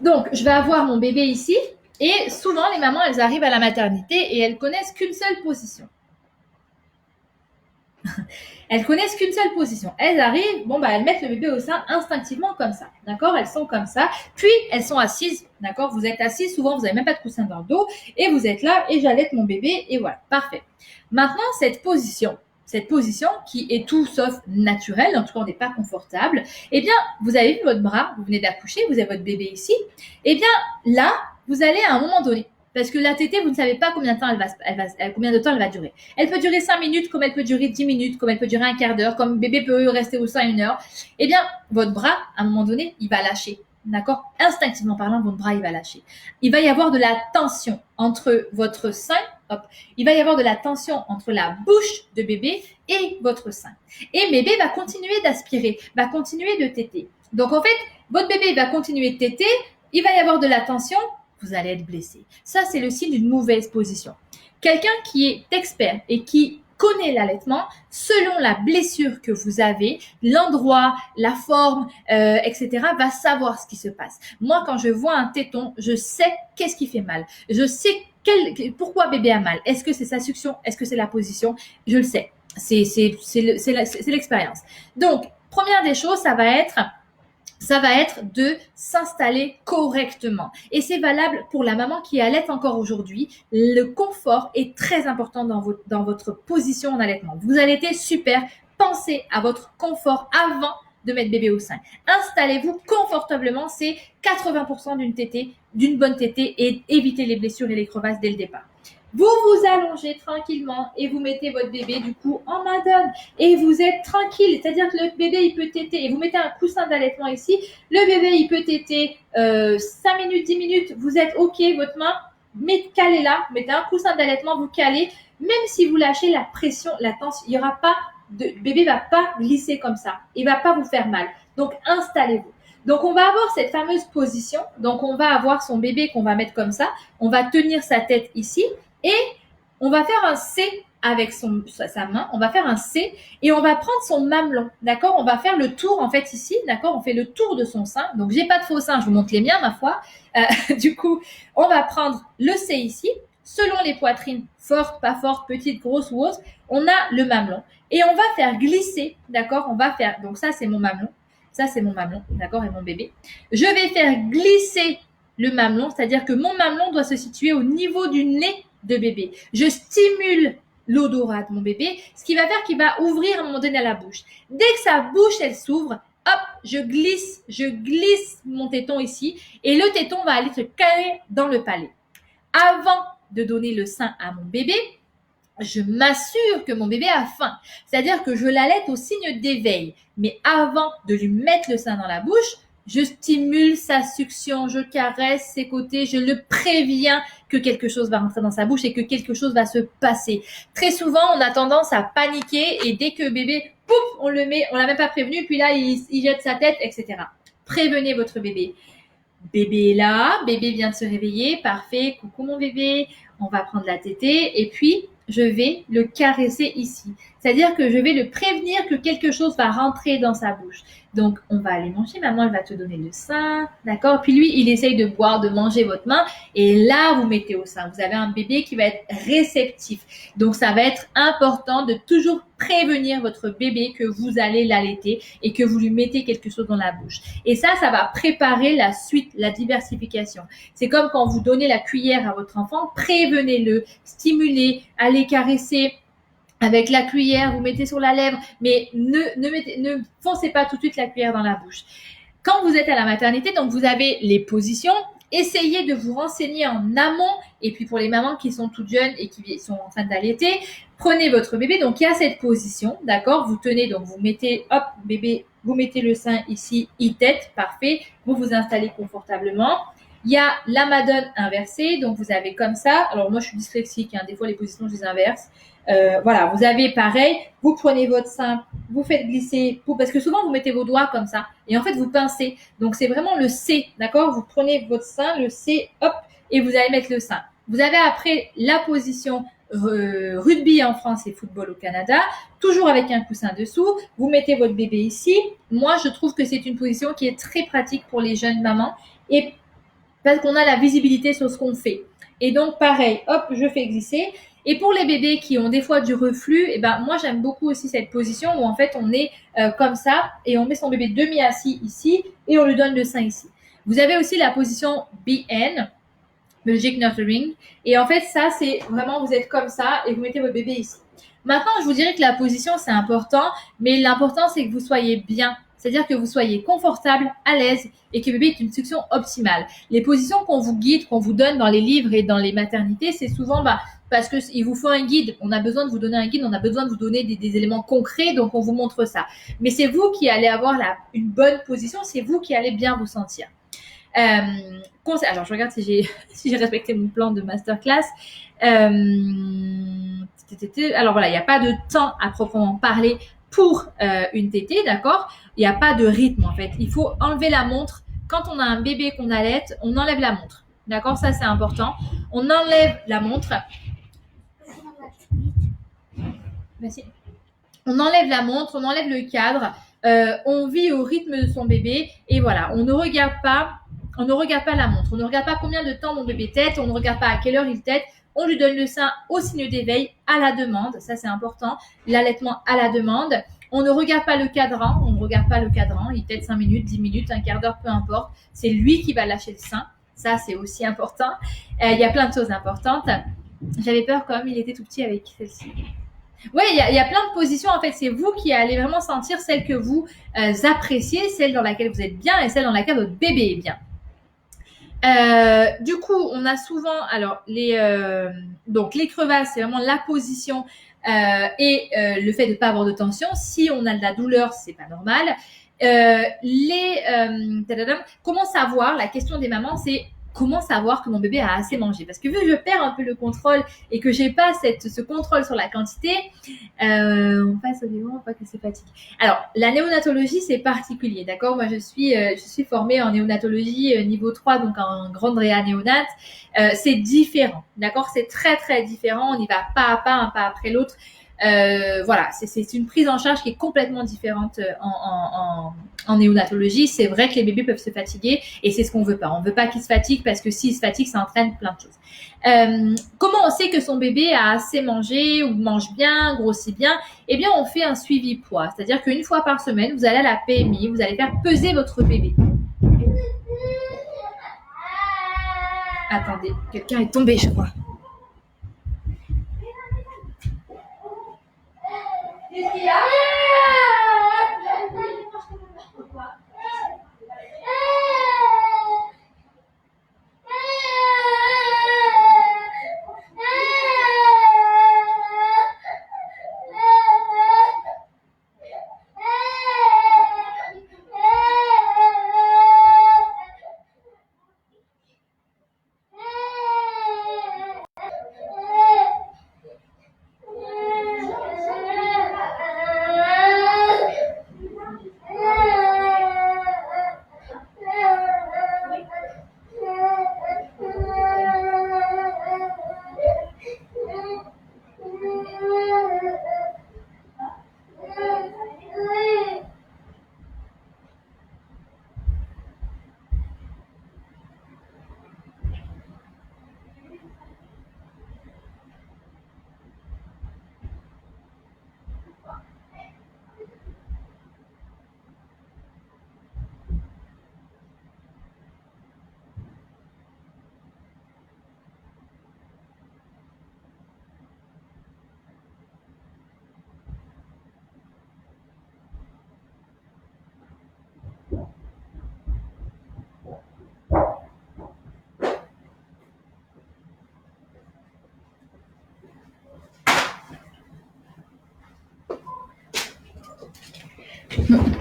Speaker 1: Donc, je vais avoir mon bébé ici. Et souvent, les mamans, elles arrivent à la maternité et elles connaissent qu'une seule position. Elles connaissent qu'une seule position. Elles arrivent, elles mettent le bébé au sein instinctivement comme ça, d'accord? Elles sont comme ça, puis elles sont assises, d'accord? Vous êtes assises, souvent vous n'avez même pas de coussin dans le dos, et vous êtes là, et j'allaite mon bébé, et voilà, parfait. Maintenant, cette position qui est tout sauf naturelle, en tout cas on n'est pas confortable, eh bien, vous avez vu votre bras, vous venez d'accoucher, vous avez votre bébé ici, eh bien, là, vous allez à un moment donné, parce que la tétée, vous ne savez pas combien de temps combien de temps elle va durer. Elle peut durer 5 minutes, comme elle peut durer 10 minutes, comme elle peut durer un quart d'heure, comme bébé peut rester au sein 1 heure. Eh bien, votre bras, à un moment donné, il va lâcher. D'accord? Instinctivement parlant, votre bras, il va lâcher. Il va y avoir de la tension entre votre sein, il va y avoir de la tension entre la bouche de bébé et votre sein. Et bébé va continuer d'aspirer, va continuer de téter. Donc, en fait, votre bébé va continuer de téter, il va y avoir de la tension, vous allez être blessé. Ça, c'est le signe d'une mauvaise position. Quelqu'un qui est expert et qui connaît l'allaitement, selon la blessure que vous avez, l'endroit, la forme, etc., va savoir ce qui se passe. Moi, quand je vois un téton, je sais qu'est-ce qui fait mal. Je sais pourquoi bébé a mal. Est-ce que c'est sa succion? Est-ce que c'est la position? Je le sais. C'est l'expérience. Donc, première des choses, ça va être ça va être de s'installer correctement. Et c'est valable pour la maman qui allait encore aujourd'hui. Le confort est très important dans votre position en allaitement. Vous allaitez super. Pensez à votre confort avant de mettre bébé au sein. Installez-vous confortablement. C'est 80% d'une bonne tétée, et évitez les blessures et les crevasses dès le départ. Vous vous allongez tranquillement et vous mettez votre bébé du coup en madone et vous êtes tranquille, c'est-à-dire que le bébé il peut téter et vous mettez un coussin d'allaitement ici, le bébé il peut téter 5 minutes, 10 minutes, vous êtes ok, votre main, calez là, vous mettez un coussin d'allaitement, vous calez, même si vous lâchez la pression, la tension, il y aura pas le bébé va pas glisser comme ça, il va pas vous faire mal, donc installez-vous. Donc, on va avoir cette fameuse position. Donc, on va avoir son bébé qu'on va mettre comme ça. On va tenir sa tête ici et on va faire un C avec sa main. On va faire un C et on va prendre son mamelon. D'accord? On va faire le tour, en fait, ici. D'accord? On fait le tour de son sein. Donc, j'ai pas de faux seins. Je vous montre les miens, ma foi. Du coup, on va prendre le C ici. Selon les poitrines, fortes, pas fortes, petites, grosses ou hautes, on a le mamelon. Et on va faire glisser. D'accord? On va faire, donc ça, c'est mon mamelon. Ça, c'est mon mamelon, d'accord, et mon bébé. Je vais faire glisser le mamelon, c'est-à-dire que mon mamelon doit se situer au niveau du nez de bébé. Je stimule l'odorat de mon bébé, ce qui va faire qu'il va ouvrir à un moment donné à la bouche. Dès que sa bouche, elle s'ouvre, hop, je glisse mon téton ici, et le téton va aller se caler dans le palais. Avant de donner le sein à mon bébé, je m'assure que mon bébé a faim. C'est-à-dire que je l'allaite au signe d'éveil. Mais avant de lui mettre le sein dans la bouche, je stimule sa succion, je caresse ses côtés, je le préviens que quelque chose va rentrer dans sa bouche et que quelque chose va se passer. Très souvent, on a tendance à paniquer et dès que bébé, pouf, on l'a même pas prévenu, puis là, il jette sa tête, etc. Prévenez votre bébé. Bébé est là, bébé vient de se réveiller, parfait, coucou mon bébé, on va prendre la tétée et puis je vais le caresser ici. C'est-à-dire que je vais le prévenir que quelque chose va rentrer dans sa bouche. Donc, on va aller manger. Maman, elle va te donner le sein. D'accord? Puis lui, il essaye de boire, de manger votre main. Et là, vous mettez au sein. Vous avez un bébé qui va être réceptif. Donc, ça va être important de toujours prévenir votre bébé que vous allez l'allaiter et que vous lui mettez quelque chose dans la bouche. Et ça va préparer la suite, la diversification. C'est comme quand vous donnez la cuillère à votre enfant, prévenez-le, stimulez, allez caresser avec la cuillère, vous mettez sur la lèvre, mais ne foncez pas tout de suite la cuillère dans la bouche. Quand vous êtes à la maternité, donc vous avez les positions, essayez de vous renseigner en amont, et puis pour les mamans qui sont toutes jeunes et qui sont en train d'allaiter, prenez votre bébé, donc il y a cette position, d'accord, vous tenez, donc vous mettez, hop, bébé, vous mettez le sein ici, il-tête, parfait, vous vous installez confortablement. Il y a la madone inversée, donc vous avez comme ça, alors moi je suis dyslexique, des fois les positions je les inverse, voilà, vous avez pareil, vous prenez votre sein, vous faites glisser, parce que souvent vous mettez vos doigts comme ça, et en fait vous pincez, donc c'est vraiment le C, d'accord, vous prenez votre sein, le C, hop, et vous allez mettre le sein. Vous avez après la position rugby en France et football au Canada, toujours avec un coussin dessous, vous mettez votre bébé ici. Moi je trouve que c'est une position qui est très pratique pour les jeunes mamans, et parce qu'on a la visibilité sur ce qu'on fait. Et donc, pareil, hop, je fais glisser. Et pour les bébés qui ont des fois du reflux, moi, j'aime beaucoup aussi cette position où, en fait, on est comme ça et on met son bébé demi-assis ici et on lui donne le sein ici. Vous avez aussi la position BN, Belgic Nurturing. Et en fait, ça, c'est vraiment, vous êtes comme ça et vous mettez votre bébé ici. Maintenant, je vous dirais que la position, c'est important, mais l'important, c'est que vous soyez bien. C'est-à-dire que vous soyez confortable, à l'aise et que bébé ait une succion optimale. Les positions qu'on vous guide, qu'on vous donne dans les livres et dans les maternités, c'est souvent parce qu'il vous faut un guide. On a besoin de vous donner un guide, on a besoin de vous donner des éléments concrets, donc on vous montre ça. Mais c'est vous qui allez avoir une bonne position, c'est vous qui allez bien vous sentir. Alors, je regarde si j'ai respecté mon plan de masterclass. Alors voilà, il n'y a pas de temps à proprement parler pour une tétée, d'accord? Il n'y a pas de rythme en fait. Il faut enlever la montre. Quand on a un bébé qu'on allaite, on enlève la montre. D'accord? Ça, c'est important. On enlève la montre. Merci. On enlève la montre, on enlève le cadre. On vit au rythme de son bébé. Et voilà, on ne regarde pas la montre. On ne regarde pas combien de temps mon bébé tète. On ne regarde pas à quelle heure il tète. On lui donne le sein au signe d'éveil à la demande. Ça, c'est important. L'allaitement à la demande. On ne regarde pas le cadran, il peut-être 5 minutes, 10 minutes, un quart d'heure, peu importe. C'est lui qui va lâcher le sein. Ça, c'est aussi important. Il y a plein de choses importantes. J'avais peur comme il était tout petit avec celle-ci. Oui, il y a plein de positions. En fait, c'est vous qui allez vraiment sentir celle que vous appréciez, celle dans laquelle vous êtes bien et celle dans laquelle votre bébé est bien. Du coup, on a souvent, alors donc les crevasses, c'est vraiment la position et le fait de ne pas avoir de tension. Si on a de la douleur, c'est pas normal. Comment savoir, la question des mamans, c'est comment savoir que mon bébé a assez mangé? Parce que vu que je perds un peu le contrôle et que j'ai pas ce contrôle sur la quantité, on passe au niveau, on voit que c'est fatigue. Alors, la néonatologie, c'est particulier, d'accord? Moi, je suis formée en néonatologie niveau 3, donc en grande réa néonate. C'est différent, d'accord? C'est très, très différent. On y va pas à pas, un pas après l'autre. Voilà, c'est une prise en charge qui est complètement différente en néonatologie. C'est vrai que les bébés peuvent se fatiguer et c'est ce qu'on veut pas. On veut pas qu'ils se fatiguent parce que s'ils se fatiguent, ça entraîne plein de choses. Comment on sait que son bébé a assez mangé ou mange bien, grossit bien? Eh bien, on fait un suivi poids. C'est-à-dire qu'une fois par semaine, vous allez à la PMI, vous allez faire peser votre bébé. Attendez, quelqu'un est tombé, je crois. Qu'est-ce qu'il y a?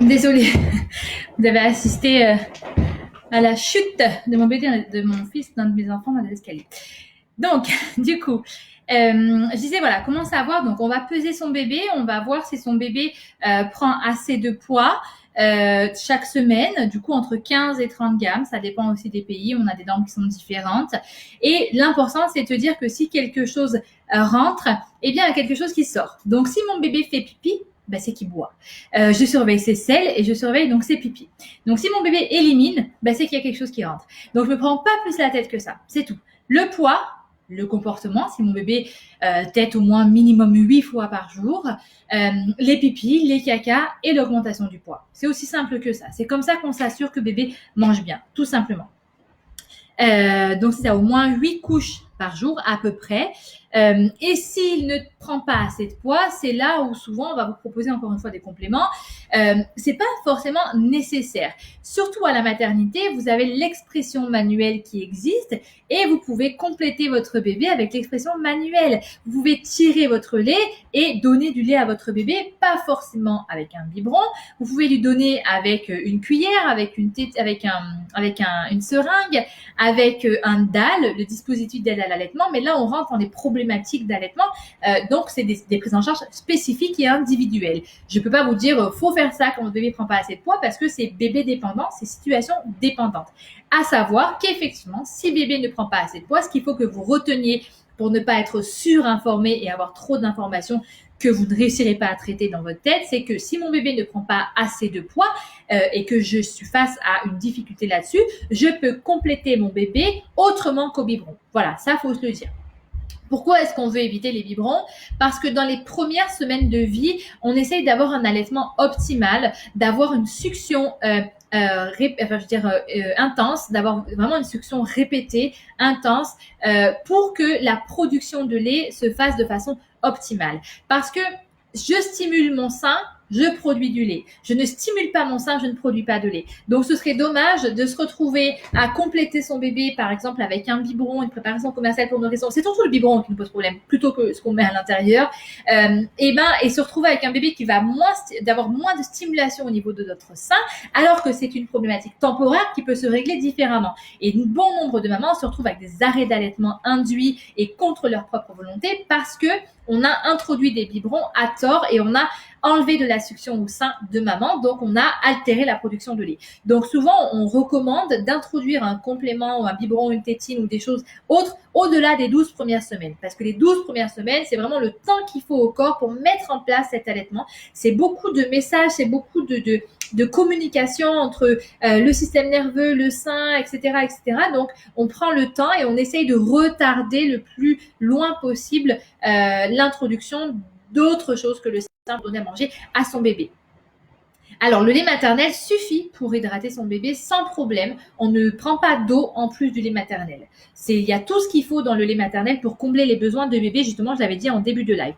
Speaker 1: Désolée, vous avez assisté à la chute de mon bébé, de mon fils, d'un de mes enfants dans les escaliers. Donc, du coup, je disais, voilà, comment savoir? Donc, on va peser son bébé, on va voir si son bébé prend assez de poids chaque semaine, du coup, entre 15 et 30 grammes, ça dépend aussi des pays, on a des normes qui sont différentes. Et l'important, c'est de dire que si quelque chose rentre, eh bien, il y a quelque chose qui sort. Donc, si mon bébé fait pipi, ben, c'est qu'il boit. Je surveille ses selles et je surveille donc ses pipis. Donc, si mon bébé élimine, ben, c'est qu'il y a quelque chose qui rentre. Donc, je me prends pas plus la tête que ça. C'est tout. Le poids, le comportement, si mon bébé tète au moins minimum 8 fois par jour, les pipis, les cacas et l'augmentation du poids. C'est aussi simple que ça. C'est comme ça qu'on s'assure que bébé mange bien, tout simplement. Donc, c'est ça, au moins 8 couches par jour à peu près. Et s'il ne prend pas assez de poids, c'est là où souvent on va vous proposer encore une fois des compléments. C'est pas forcément nécessaire. Surtout à la maternité, vous avez l'expression manuelle qui existe et vous pouvez compléter votre bébé avec l'expression manuelle. Vous pouvez tirer votre lait et donner du lait à votre bébé, pas forcément avec un biberon. Vous pouvez lui donner avec une cuillère, avec une seringue, avec un DAL, le dispositif d'aide à l'allaitement. Mais là, on rentre dans des problématiques d'allaitement. Donc, c'est des prises en charge spécifiques et individuelles. Je peux pas vous dire, faut faire ça quand votre bébé prend pas assez de poids parce que c'est bébé dépendant, c'est situation dépendante. À savoir qu'effectivement, si bébé ne prend pas assez de poids, ce qu'il faut que vous reteniez pour ne pas être surinformé et avoir trop d'informations que vous ne réussirez pas à traiter dans votre tête, c'est que si mon bébé ne prend pas assez de poids et que je suis face à une difficulté là-dessus, je peux compléter mon bébé autrement qu'au biberon. Voilà, ça faut se le dire. Pourquoi est-ce qu'on veut éviter les biberons? Parce que dans les premières semaines de vie, on essaye d'avoir un allaitement optimal, d'avoir une succion intense, d'avoir vraiment une succion répétée, intense, pour que la production de lait se fasse de façon optimale. Parce que je stimule mon sein, je produis du lait. Je ne stimule pas mon sein, je ne produis pas de lait. Donc, ce serait dommage de se retrouver à compléter son bébé, par exemple, avec un biberon, une préparation commerciale pour nourrisson. C'est surtout le biberon qui nous pose problème, plutôt que ce qu'on met à l'intérieur. Et se retrouver avec un bébé qui va d'avoir moins de stimulation au niveau de notre sein, alors que c'est une problématique temporaire qui peut se régler différemment. Et un bon nombre de mamans se retrouvent avec des arrêts d'allaitement induits et contre leur propre volonté parce que on a introduit des biberons à tort et on a enlevé de la succion au sein de maman, donc on a altéré la production de lait. Donc souvent, on recommande d'introduire un complément ou un biberon, une tétine ou des choses autres au-delà des 12 premières semaines. Parce que les 12 premières semaines, c'est vraiment le temps qu'il faut au corps pour mettre en place cet allaitement. C'est beaucoup de messages, c'est beaucoup de communication entre le système nerveux, le sein, etc., etc. Donc, on prend le temps et on essaye de retarder le plus loin possible l'introduction d'autres choses que le sein peut donner à manger à son bébé. Alors, le lait maternel suffit pour hydrater son bébé sans problème. On ne prend pas d'eau en plus du lait maternel. Il y a tout ce qu'il faut dans le lait maternel pour combler les besoins de bébé. Justement, je l'avais dit en début de live.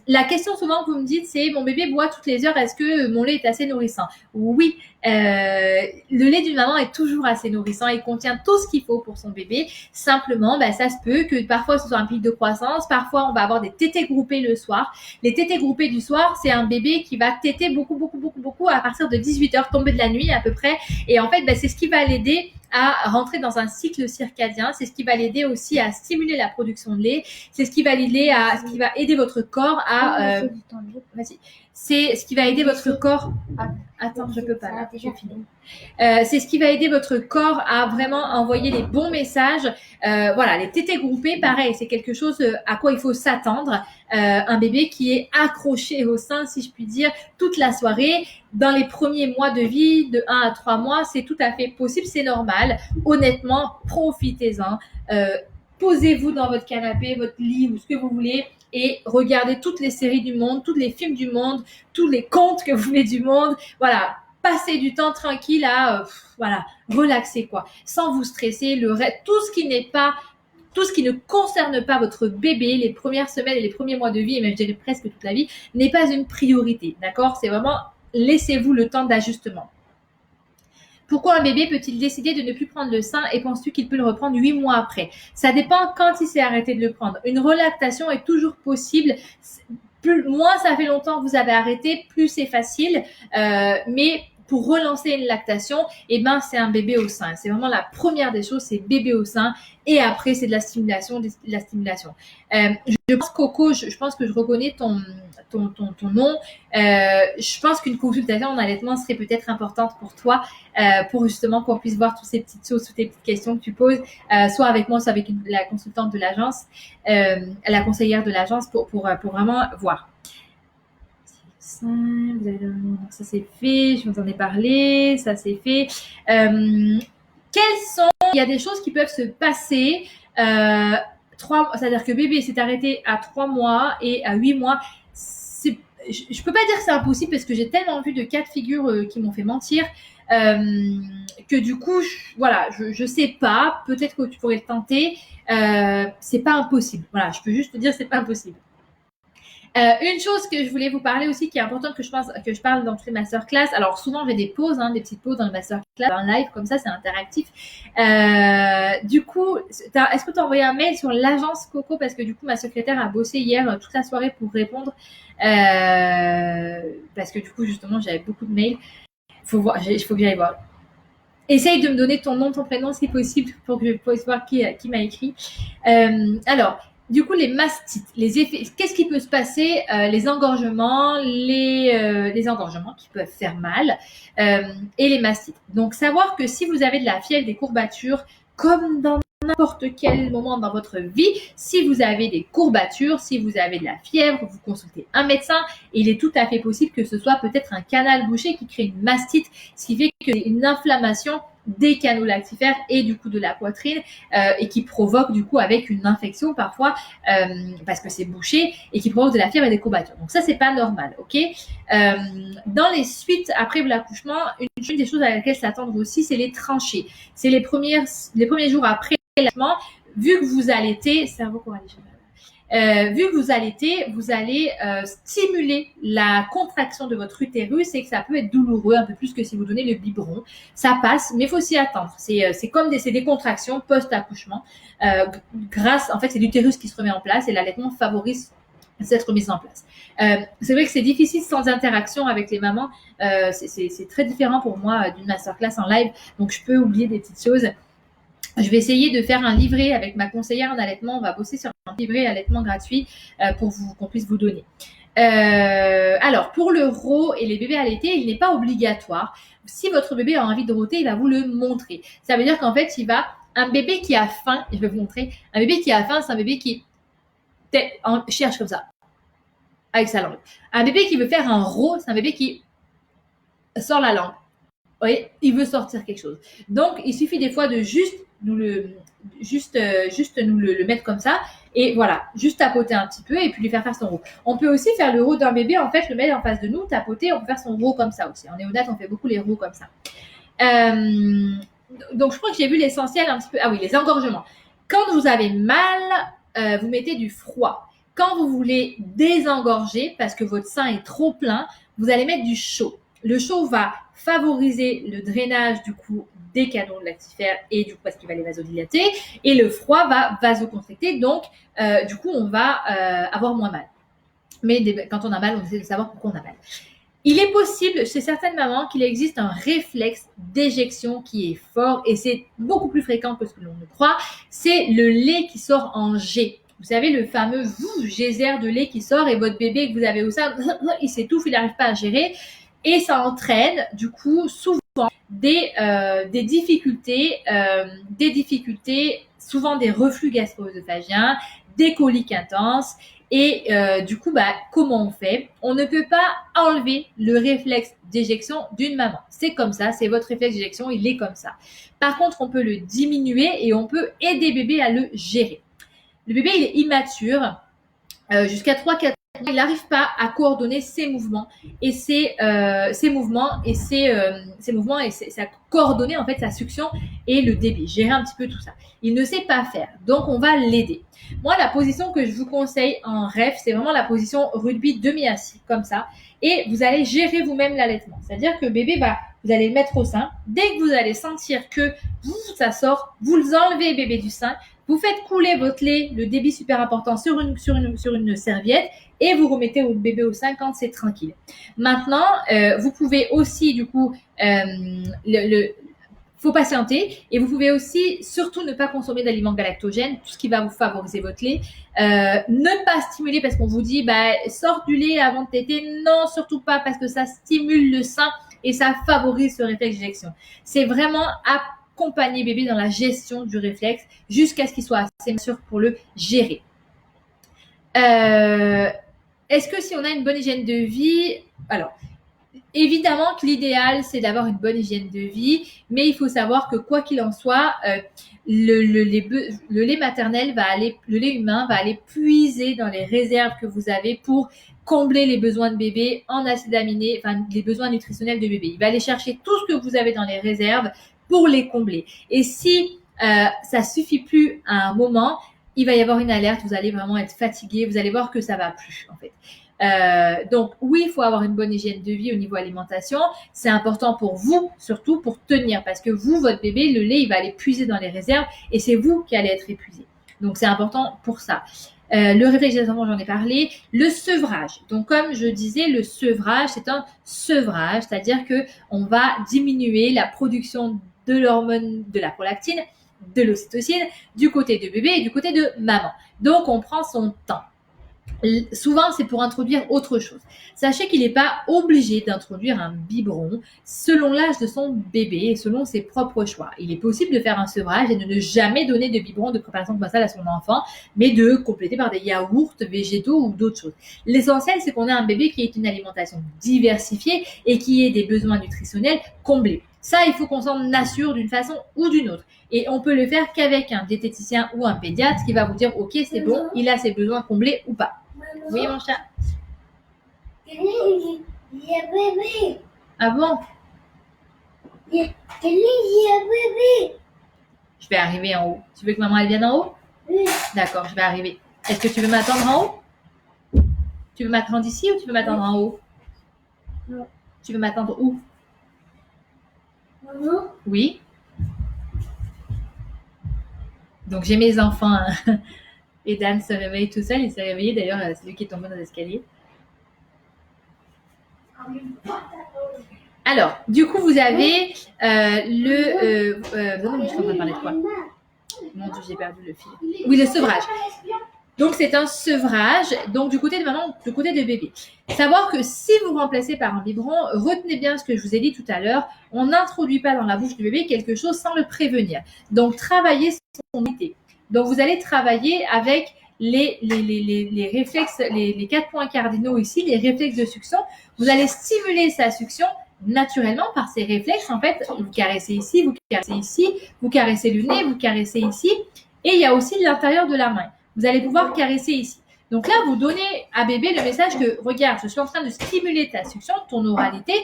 Speaker 1: La question souvent que vous me dites, c'est mon bébé boit toutes les heures. Est-ce que mon lait est assez nourrissant? Oui. Le lait d'une maman est toujours assez nourrissant. Il contient tout ce qu'il faut pour son bébé. Simplement, ça se peut que parfois ce soit un pic de croissance. Parfois, on va avoir des tétés groupés le soir. Les tétés groupés du soir, c'est un bébé qui va téter beaucoup à partir de 18h, tombée de la nuit à peu près. Et en fait, c'est ce qui va l'aider à rentrer dans un cycle circadien. C'est ce qui va l'aider aussi à stimuler la production de lait. C'est ce qui va l'aider ce qui va aider votre corps à. Vas-y. C'est ce qui va aider votre corps. Attends, je peux pas. Là, je finis. C'est ce qui va aider votre corps à vraiment envoyer les bons messages. Voilà, les tétés groupés, pareil, c'est quelque chose à quoi il faut s'attendre. Un bébé qui est accroché au sein, si je puis dire, toute la soirée. Dans les premiers mois de vie, de 1 à 3 mois, c'est tout à fait possible, c'est normal. Honnêtement, profitez-en. Posez-vous dans votre canapé, votre lit ou ce que vous voulez et regardez toutes les séries du monde, tous les films du monde, tous les contes que vous voulez du monde. Voilà, passez du temps tranquille à relaxer quoi, sans vous stresser. Tout ce qui ne concerne pas votre bébé, les premières semaines et les premiers mois de vie, et même je dirais presque toute la vie, n'est pas une priorité, d'accord? C'est vraiment, laissez-vous le temps d'ajustement. Pourquoi un bébé peut-il décider de ne plus prendre le sein et penses-tu qu'il peut le reprendre 8 mois après? Ça dépend quand il s'est arrêté de le prendre. Une relactation est toujours possible. Moins ça fait longtemps que vous avez arrêté, plus c'est facile. Mais pour relancer une lactation, c'est un bébé au sein. C'est vraiment la première des choses, c'est bébé au sein. Et après, c'est de la stimulation. Je pense, Coco, je pense que je reconnais ton nom. Je pense qu'une consultation en allaitement serait peut-être importante pour toi, pour justement qu'on puisse voir toutes ces petites choses, toutes les petites questions que tu poses, soit avec moi, soit avec la consultante de l'agence, la conseillère de l'agence, pour vraiment voir. Ça c'est fait, je vous en ai parlé, ça c'est fait. Il y a des choses qui peuvent se passer. C'est-à-dire que bébé s'est arrêté à 3 mois et à 8 mois. Je peux pas dire que c'est impossible parce que j'ai tellement vu de cas de figure qui m'ont fait mentir que du coup, je sais pas. Peut-être que tu pourrais le tenter. C'est pas impossible. Voilà, je peux juste te dire c'est pas impossible. Une chose que je voulais vous parler aussi, qui est importante que je parle dans toutes les masterclass. Alors souvent j'ai des pauses, des petites pauses dans le masterclass, un live comme ça, c'est interactif. Du coup, est-ce que tu as envoyé un mail sur l'agence Coco, parce que du coup ma secrétaire a bossé hier toute la soirée pour répondre, parce que du coup justement j'avais beaucoup de mails. Il faut que j'aille voir. Essaye de me donner ton nom, ton prénom si possible pour que je puisse voir qui m'a écrit. Alors. Du coup, les mastites, les effets, qu'est-ce qui peut se passer? Les engorgements, les engorgements qui peuvent faire mal, et les mastites. Donc, savoir que si vous avez de la fièvre, des courbatures, comme dans n'importe quel moment dans votre vie, si vous avez des courbatures, si vous avez de la fièvre, vous consultez un médecin. Il est tout à fait possible que ce soit peut-être un canal bouché qui crée une mastite, ce qui fait qu'il y a une inflammation des canaux lactifères et du coup de la poitrine et qui provoque du coup avec une infection parfois parce que c'est bouché et qui provoque de la fièvre et des courbatures. Donc ça, c'est pas normal, ok. Dans les suites après l'accouchement, une des choses à laquelle s'attendre aussi, c'est les tranchées. C'est les premiers jours après l'accouchement, vu que vous allaitez, cerveau corallien. Vu que vous allaitez, vous allez stimuler la contraction de votre utérus et que ça peut être douloureux un peu plus que si vous donnez le biberon. Ça passe, mais il faut s'y attendre. C'est comme des contractions post-accouchement. En fait, c'est l'utérus qui se remet en place et l'allaitement favorise cette remise en place. C'est vrai que c'est difficile sans interaction avec les mamans. C'est très différent pour moi d'une masterclass en live, donc je peux oublier des petites choses. Je vais essayer de faire un livret avec ma conseillère en allaitement. On va bosser sur un livret allaitement gratuit pour qu'on puisse vous donner. Alors, pour le RO et les bébés allaités, il n'est pas obligatoire. Si votre bébé a envie de rôter, il va vous le montrer. Ça veut dire qu'en fait, un bébé qui a faim, je vais vous montrer, un bébé qui a faim, c'est un bébé qui cherche comme ça, avec sa langue. Un bébé qui veut faire un RO, c'est un bébé qui sort la langue. Oui, il veut sortir quelque chose. Donc, il suffit des fois de juste nous le mettre comme ça et voilà, juste tapoter un petit peu et puis lui faire son RO. On peut aussi faire le RO d'un bébé, en fait, le mettre en face de nous, tapoter, on peut faire son RO comme ça aussi. En néonat, on fait beaucoup les RO comme ça. Donc, je crois que j'ai vu l'essentiel un petit peu. Ah oui, les engorgements. Quand vous avez mal, vous mettez du froid. Quand vous voulez désengorger parce que votre sein est trop plein, vous allez mettre du chaud. Le chaud va favoriser le drainage du coup des canaux lactifères et du coup parce qu'il va les vasodilater et le froid va vasoconstricter, donc du coup on va avoir moins mal. Mais quand on a mal, on essaie de savoir pourquoi on a mal. Il est possible chez certaines mamans qu'il existe un réflexe d'éjection qui est fort et c'est beaucoup plus fréquent que ce que l'on ne croit. C'est le lait qui sort en jet. Vous savez, le fameux geyser de lait qui sort et votre bébé que vous avez au sein, il s'étouffe, il n'arrive pas à gérer. Et ça entraîne, du coup, souvent des difficultés, souvent des reflux gastro-œsophagiens, des coliques intenses. Et du coup, comment on fait? On ne peut pas enlever le réflexe d'éjection d'une maman. C'est comme ça, c'est votre réflexe d'éjection, il est comme ça. Par contre, on peut le diminuer et on peut aider bébé à le gérer. Le bébé, il est immature. Jusqu'à 3-4 il n'arrive pas à coordonner ses mouvements et ça coordonner en fait sa succion et le débit, gérer un petit peu tout ça. Il ne sait pas faire, donc on va l'aider. Moi, la position que je vous conseille en rêve, c'est vraiment la position rugby demi-assis, comme ça, et vous allez gérer vous-même l'allaitement. C'est-à-dire que bébé, vous allez le mettre au sein. Dès que vous allez sentir que ça sort, vous enlevez bébé du sein, vous faites couler votre lait, le débit super important sur une serviette et vous remettez votre bébé au sein quand c'est tranquille. Maintenant, vous pouvez aussi du coup faut patienter et vous pouvez aussi surtout ne pas consommer d'aliments galactogènes, tout ce qui va vous favoriser votre lait. Ne pas stimuler parce qu'on vous dit sors du lait avant de téter. Non, surtout pas parce que ça stimule le sein et ça favorise ce réflexe d'éjection. C'est vraiment accompagner bébé dans la gestion du réflexe jusqu'à ce qu'il soit assez sûr pour le gérer. Est-ce que si on a une bonne hygiène de vie, alors évidemment que l'idéal c'est d'avoir une bonne hygiène de vie, mais il faut savoir que quoi qu'il en soit, le lait maternel le lait humain va aller puiser dans les réserves que vous avez pour combler les besoins de bébé en acides aminés, enfin les besoins nutritionnels de bébé. Il va aller chercher tout ce que vous avez dans les réserves pour les combler. Et si ça suffit plus à un moment, il va y avoir une alerte, vous allez vraiment être fatigué, vous allez voir que ça va plus en fait. Donc oui, il faut avoir une bonne hygiène de vie au niveau alimentation. C'est important pour vous, surtout pour tenir, parce que vous, votre bébé, le lait, il va aller puiser dans les réserves et c'est vous qui allez être épuisé. Donc c'est important pour ça. Le réflexe d'éjection, j'en ai parlé. Le sevrage. Donc comme je disais, le sevrage, c'est un sevrage, c'est-à-dire que on va diminuer la production de l'hormone de la prolactine, de l'ocytocine, du côté de bébé et du côté de maman. Donc on prend son temps. Souvent, c'est pour introduire autre chose. Sachez qu'il n'est pas obligé d'introduire un biberon selon l'âge de son bébé et selon ses propres choix. Il est possible de faire un sevrage et de ne jamais donner de biberon de préparation basale à son enfant, mais de compléter par des yaourts végétaux ou d'autres choses. L'essentiel, c'est qu'on ait un bébé qui ait une alimentation diversifiée et qui ait des besoins nutritionnels comblés. Ça, il faut qu'on s'en assure d'une façon ou d'une autre. Et on peut le faire qu'avec un diététicien ou un pédiatre qui va vous dire, ok, c'est bon, il a ses besoins comblés ou pas. Oui, mon chat.
Speaker 2: Il y a bébé.
Speaker 1: Ah bon?
Speaker 2: Il y a bébé.
Speaker 1: Je vais arriver en haut. Tu veux que maman elle vienne en haut?
Speaker 2: Oui.
Speaker 1: D'accord, je vais arriver. Est-ce que tu veux m'attendre en haut? Tu veux m'attendre ici ou tu veux m'attendre en haut?
Speaker 2: Non.
Speaker 1: Tu veux m'attendre où?
Speaker 2: Maman.
Speaker 1: Oui. Donc j'ai mes enfants. Et Dan se réveille tout seul. Il s'est réveillé d'ailleurs, c'est lui qui est tombé dans l'escalier. Alors, du coup, vous avez je suis en train de parler de quoi? Mon Dieu, j'ai perdu le fil. Oui, le sevrage. Donc, c'est un sevrage. Donc, du côté de maman, du côté de bébé. Savoir que si vous remplacez par un biberon, retenez bien ce que je vous ai dit tout à l'heure. On n'introduit pas dans la bouche du bébé quelque chose sans le prévenir. Donc, travaillez son immunité. Donc, vous allez travailler avec les réflexes, les 4 points cardinaux ici, les réflexes de succion. Vous allez stimuler sa succion naturellement par ces réflexes. En fait, vous caressez ici, vous caressez ici, vous caressez le nez, vous caressez ici. Et il y a aussi l'intérieur de la main. Vous allez pouvoir caresser ici. Donc là, vous donnez à bébé le message que, regarde, je suis en train de stimuler ta succion, ton oralité.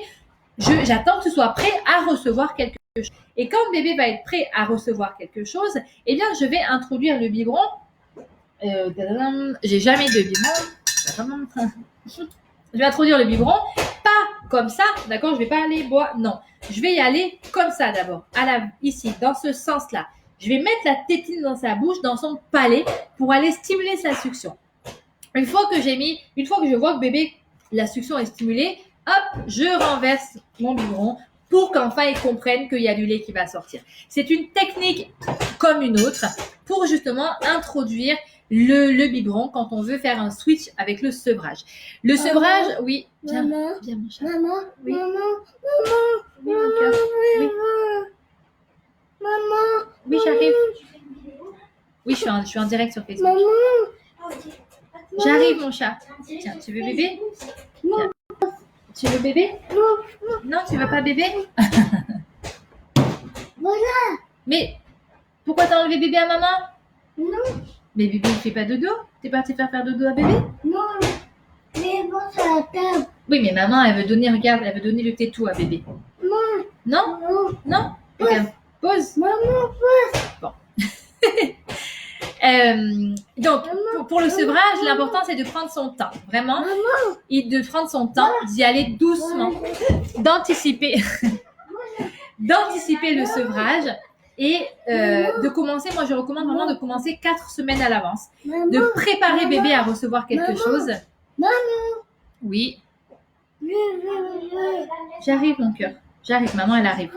Speaker 1: J'attends que tu sois prêt à recevoir quelque chose. Et quand bébé va être prêt à recevoir quelque chose, eh bien, je vais introduire le biberon. J'ai jamais de biberon. Je vais introduire le biberon, pas comme ça, d'accord? Je vais pas aller boire, non. Je vais y aller comme ça d'abord, ici, dans ce sens-là. Je vais mettre la tétine dans sa bouche, dans son palais, pour aller stimuler sa succion. Une fois que je vois que bébé, la succion est stimulée, hop, je renverse mon biberon pour qu'enfin il comprenne qu'il y a du lait qui va sortir. C'est une technique comme une autre pour justement introduire le biberon quand on veut faire un switch avec le sevrage. Le sevrage, oui. Viens,
Speaker 2: Maman.
Speaker 1: viens mon chat.
Speaker 2: Maman.
Speaker 1: Oui.
Speaker 2: Maman.
Speaker 1: Oui, mon cœur. Oui.
Speaker 2: Maman.
Speaker 1: Oui, j'arrive. Oui, je suis en direct sur Facebook.
Speaker 2: Maman.
Speaker 1: J'arrive, mon chat. Tiens, tu veux bébé?
Speaker 2: Non.
Speaker 1: Tu veux bébé?
Speaker 2: Non.
Speaker 1: Non, tu veux pas bébé?
Speaker 2: Voilà.
Speaker 1: Mais pourquoi t'as enlevé bébé à maman?
Speaker 2: Non.
Speaker 1: Mais bébé, il fait pas dodo. T'es parti faire dodo à bébé?
Speaker 2: Non. Mais bon, sur la table.
Speaker 1: Oui, mais maman, elle veut donner, regarde, elle veut donner le tétou à bébé.
Speaker 2: Non.
Speaker 1: Non?
Speaker 2: Non.
Speaker 1: Non? Regarde, pause.
Speaker 2: Maman,
Speaker 1: Donc, pour le sevrage, l'important, c'est de prendre son temps. Vraiment. Et de prendre son temps, d'y aller doucement. D'anticiper le sevrage. Et de commencer, moi je recommande vraiment de commencer 4 semaines à l'avance. De préparer bébé à recevoir quelque chose.
Speaker 2: Maman.
Speaker 1: Oui. J'arrive mon cœur. J'arrive, maman elle arrive.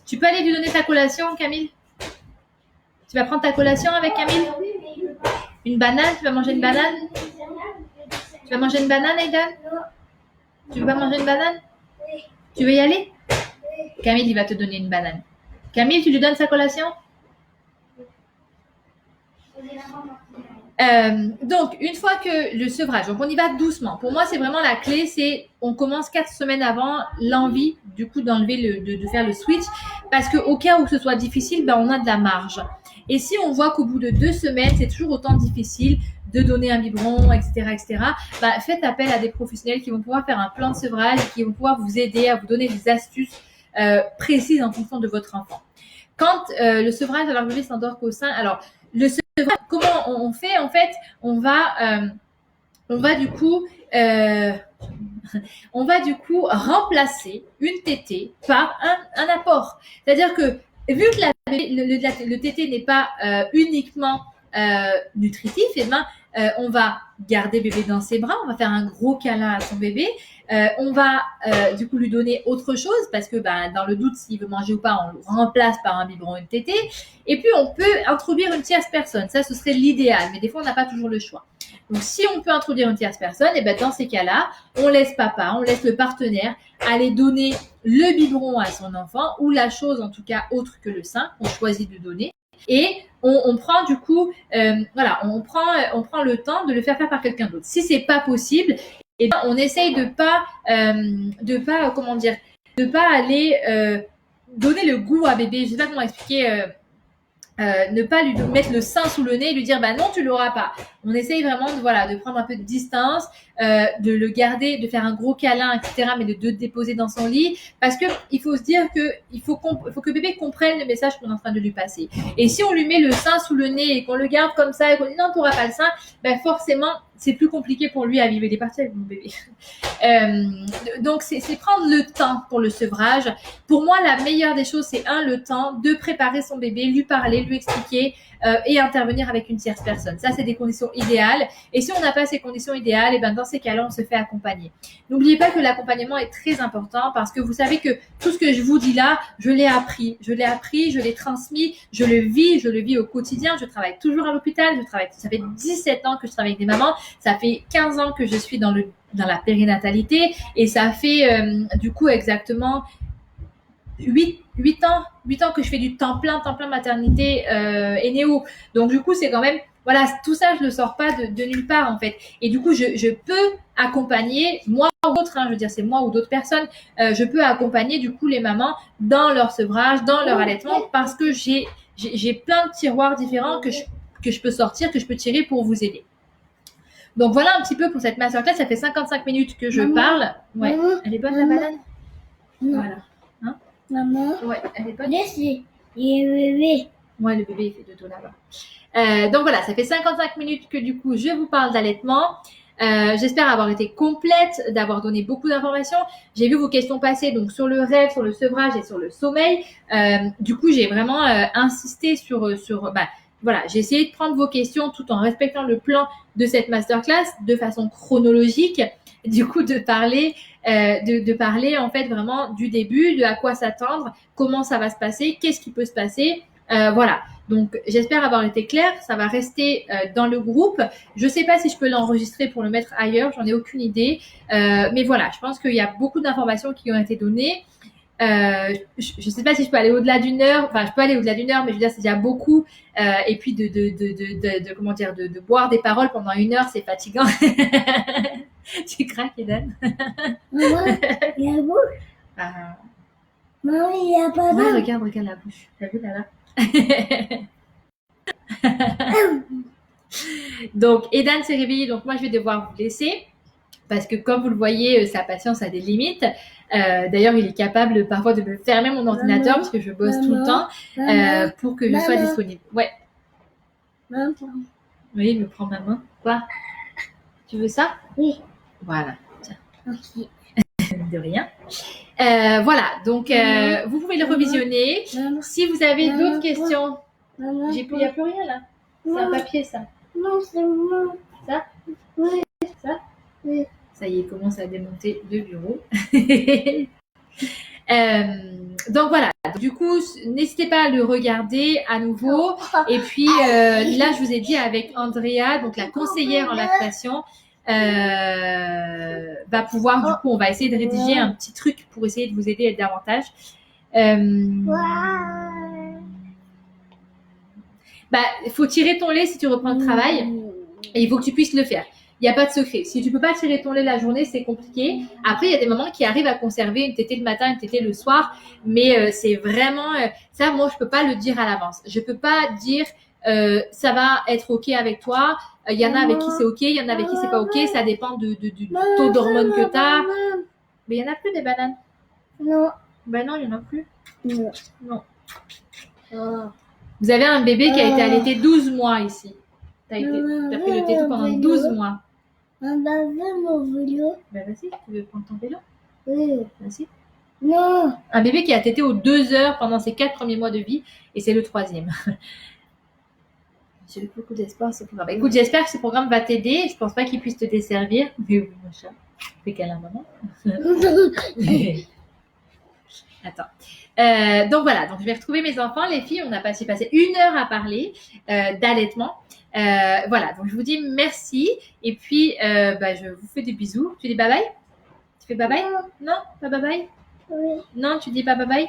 Speaker 1: Tu peux aller lui donner ta collation, Camille? Tu vas prendre ta collation avec Camille? Une banane? Tu vas manger une banane? Tu vas manger une banane, Aidan? Tu veux pas manger une banane? Tu veux y aller? Camille, il va te donner une banane. Camille, tu lui donnes sa collation? Donc, une fois que le sevrage, donc on y va doucement. Pour moi, c'est vraiment la clé, c'est on commence 4 semaines avant l'envie, du coup, d'enlever de faire le switch, parce que au cas où ce soit difficile, ben, on a de la marge. Et si on voit qu'au bout de 2 semaines, c'est toujours autant difficile de donner un biberon, etc., ben, faites appel à des professionnels qui vont pouvoir faire un plan de sevrage, qui vont pouvoir vous aider à vous donner des astuces précises en fonction de votre enfant. Quand le sevrage de leur bébé s'endort qu'au sein, alors le sevrage, comment on fait? En fait, on va du coup remplacer une tétée par un apport. C'est-à-dire que vu que le tété n'est pas uniquement nutritif, eh ben, on va garder bébé dans ses bras, on va faire un gros câlin à son bébé, on va du coup lui donner autre chose parce que dans le doute s'il veut manger ou pas, on le remplace par un biberon, une tétée, et puis on peut introduire une tierce personne. Ça, ce serait l'idéal, mais des fois on n'a pas toujours le choix. Donc si on peut introduire une tierce personne, et dans ces cas-là, on laisse papa, on laisse le partenaire aller donner le biberon à son enfant ou la chose en tout cas autre que le sein qu'on choisit de donner. Et on prend du coup, on prend le temps de le faire par quelqu'un d'autre. Si c'est pas possible, et on essaye de pas aller donner le goût à bébé. Je sais pas comment expliquer. Ne pas lui mettre le sein sous le nez et lui dire bah non tu l'auras pas. On essaye vraiment de prendre un peu de distance, de le garder, de faire un gros câlin, etc. Mais de déposer dans son lit parce que il faut se dire que il faut que bébé comprenne le message qu'on est en train de lui passer. Et si on lui met le sein sous le nez et qu'on le garde comme ça et qu'on dit non t'auras pas le sein, ben forcément c'est plus compliqué pour lui à vivre. Il est parti avec mon bébé. Donc c'est prendre le temps pour le sevrage. Pour moi, la meilleure des choses, c'est le temps de préparer son bébé, lui parler, lui expliquer et intervenir avec une tierce personne. Ça, c'est des conditions idéales. Et si on n'a pas ces conditions idéales, et ben dans ces cas-là, on se fait accompagner. N'oubliez pas que l'accompagnement est très important parce que vous savez que tout ce que je vous dis là, je l'ai appris, je l'ai transmis, je le vis au quotidien. Je travaille toujours à l'hôpital, ça fait 17 ans que je travaille avec des mamans, ça fait 15 ans que je suis dans la périnatalité et ça fait du coup exactement 8 ans que je fais du temps plein maternité et néo. Donc du coup, c'est quand même voilà, tout ça je le sors pas de nulle part en fait. Et du coup, je peux accompagner moi ou d'autres, je veux dire c'est moi ou d'autres personnes, je peux accompagner du coup les mamans dans leur sevrage, dans leur allaitement parce que j'ai plein de tiroirs différents que je peux sortir, que je peux tirer pour vous aider. Donc voilà un petit peu pour cette masterclass. Ça fait 55 minutes que je parle. Ouais, elle est bonne la banane. Voilà.
Speaker 2: Maman.
Speaker 1: Ouais, elle est bonne.
Speaker 2: Laissez. Il est bébé.
Speaker 1: Ouais, le bébé il fait dodo là-bas. Donc voilà, ça fait 55 minutes que du coup je vous parle d'allaitement. J'espère avoir été complète, d'avoir donné beaucoup d'informations. J'ai vu vos questions passer donc sur le rêve, sur le sevrage et sur le sommeil. Du coup, j'ai vraiment insisté sur voilà, j'ai essayé de prendre vos questions tout en respectant le plan de cette masterclass de façon chronologique. Du coup, de parler en fait vraiment du début, de à quoi s'attendre, comment ça va se passer, qu'est-ce qui peut se passer. Voilà. Donc, j'espère avoir été claire. Ça va rester dans le groupe. Je sais pas si je peux l'enregistrer pour le mettre ailleurs. J'en ai aucune idée. Mais voilà, je pense qu'il y a beaucoup d'informations qui ont été données. Je sais pas si je peux aller au-delà d'une heure. Enfin, je peux aller au-delà d'une heure, mais je veux dire, c'est déjà beaucoup. Et puis comment dire, de boire des paroles pendant 1 heure, c'est fatigant. Tu craques, Eden?
Speaker 2: Maman, il y a la bouche.
Speaker 1: Ah.
Speaker 2: Maman, il y a pas
Speaker 1: Ouais,
Speaker 2: mal.
Speaker 1: regarde la bouche. T'as vu là-bas? Donc, Edan s'est réveillé, donc moi je vais devoir vous laisser parce que comme vous le voyez, sa patience a des limites. D'ailleurs, il est capable parfois de me fermer mon ordinateur parce que je bosse tout le temps pour que je sois disponible. Ouais.
Speaker 2: Maman.
Speaker 1: Oui, il me prend ma main. Quoi? Tu veux ça?
Speaker 2: Oui.
Speaker 1: Voilà. Tiens.
Speaker 2: Ok.
Speaker 1: De rien. Voilà, donc vous pouvez le revisionner.
Speaker 2: Maman.
Speaker 1: Si vous avez
Speaker 2: Maman,
Speaker 1: d'autres questions,
Speaker 2: Maman.
Speaker 1: il n'y a plus rien là. C'est un papier ça.
Speaker 2: Non, c'est moi.
Speaker 1: Ça?
Speaker 2: Oui.
Speaker 1: Ça?
Speaker 2: Oui.
Speaker 1: Ça y est, il commence à démonter le bureau. Donc voilà, du coup, n'hésitez pas à le regarder à nouveau. Et puis là, je vous ai dit avec Andrea, donc la conseillère en lactation, va pouvoir, du coup, on va essayer de rédiger un petit truc pour essayer de vous aider davantage. Il faut tirer ton lait si tu reprends le travail et il faut que tu puisses le faire. Il n'y a pas de secret. Si tu peux pas tirer ton lait la journée, c'est compliqué. Après, il y a des mamans qui arrivent à conserver une tétée le matin, une tétée le soir, mais c'est vraiment ça. Moi, je peux pas le dire à l'avance. Je peux pas dire ça va être ok avec toi. Il y en a avec qui c'est ok, il y en a avec qui c'est pas ok. Ça dépend du taux d'hormones que tu as. Mais il y en a plus des bananes.
Speaker 2: Non.
Speaker 1: Ben non, il y en a plus.
Speaker 2: Non.
Speaker 1: Non.
Speaker 2: Oh.
Speaker 1: Vous avez un bébé qui a été allaité 12 mois ici. T'as pris le tétou pendant 12 mois.
Speaker 2: Maman, veux mon vélo?
Speaker 1: Ben vas-y, tu veux prendre ton vélo?
Speaker 2: Oui.
Speaker 1: Vas-y.
Speaker 2: Non.
Speaker 1: Un bébé qui a tété aux 2 heures pendant ses 4 premiers mois de vie et c'est le 3e. J'ai eu beaucoup d'espoir ce programme. Écoute, j'espère que ce programme va t'aider. Je pense pas qu'il puisse te desservir. Mais oui, mon chat. Fais câlin, maman. Attends. Donc voilà, donc je vais retrouver mes enfants, les filles. On a passé 1 heure à parler d'allaitement. Voilà, donc je vous dis merci. Et puis, je vous fais des bisous. Tu dis bye bye? Tu fais bye bye? Non, pas bye bye?
Speaker 2: Oui.
Speaker 1: Non, tu dis pas bye bye?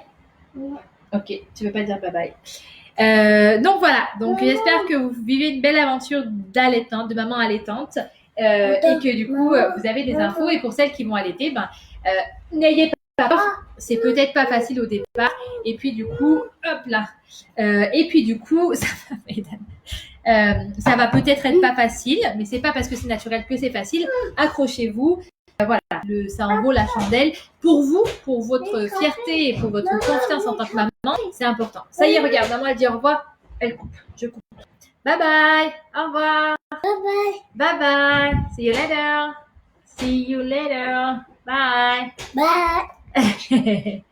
Speaker 2: Oui.
Speaker 1: Ok, tu veux pas dire bye bye. Donc voilà, donc j'espère que vous vivez une belle aventure d'allaitant, de maman allaitante, et que du coup vous avez des infos. Et pour celles qui vont allaiter, n'ayez pas c'est peut-être pas facile au départ. Et puis du coup, hop là. Ça va peut-être être pas facile, mais c'est pas parce que c'est naturel que c'est facile. Accrochez-vous. Voilà, ça en vaut la chandelle. Pour vous, pour votre fierté et pour votre confiance en tant que maman, c'est important. Ça y est, regarde, maman, elle dit au revoir. Elle coupe. Je coupe. Bye bye. Au revoir.
Speaker 2: Bye bye.
Speaker 1: Bye bye. See you later. See you later. Bye.
Speaker 2: Bye.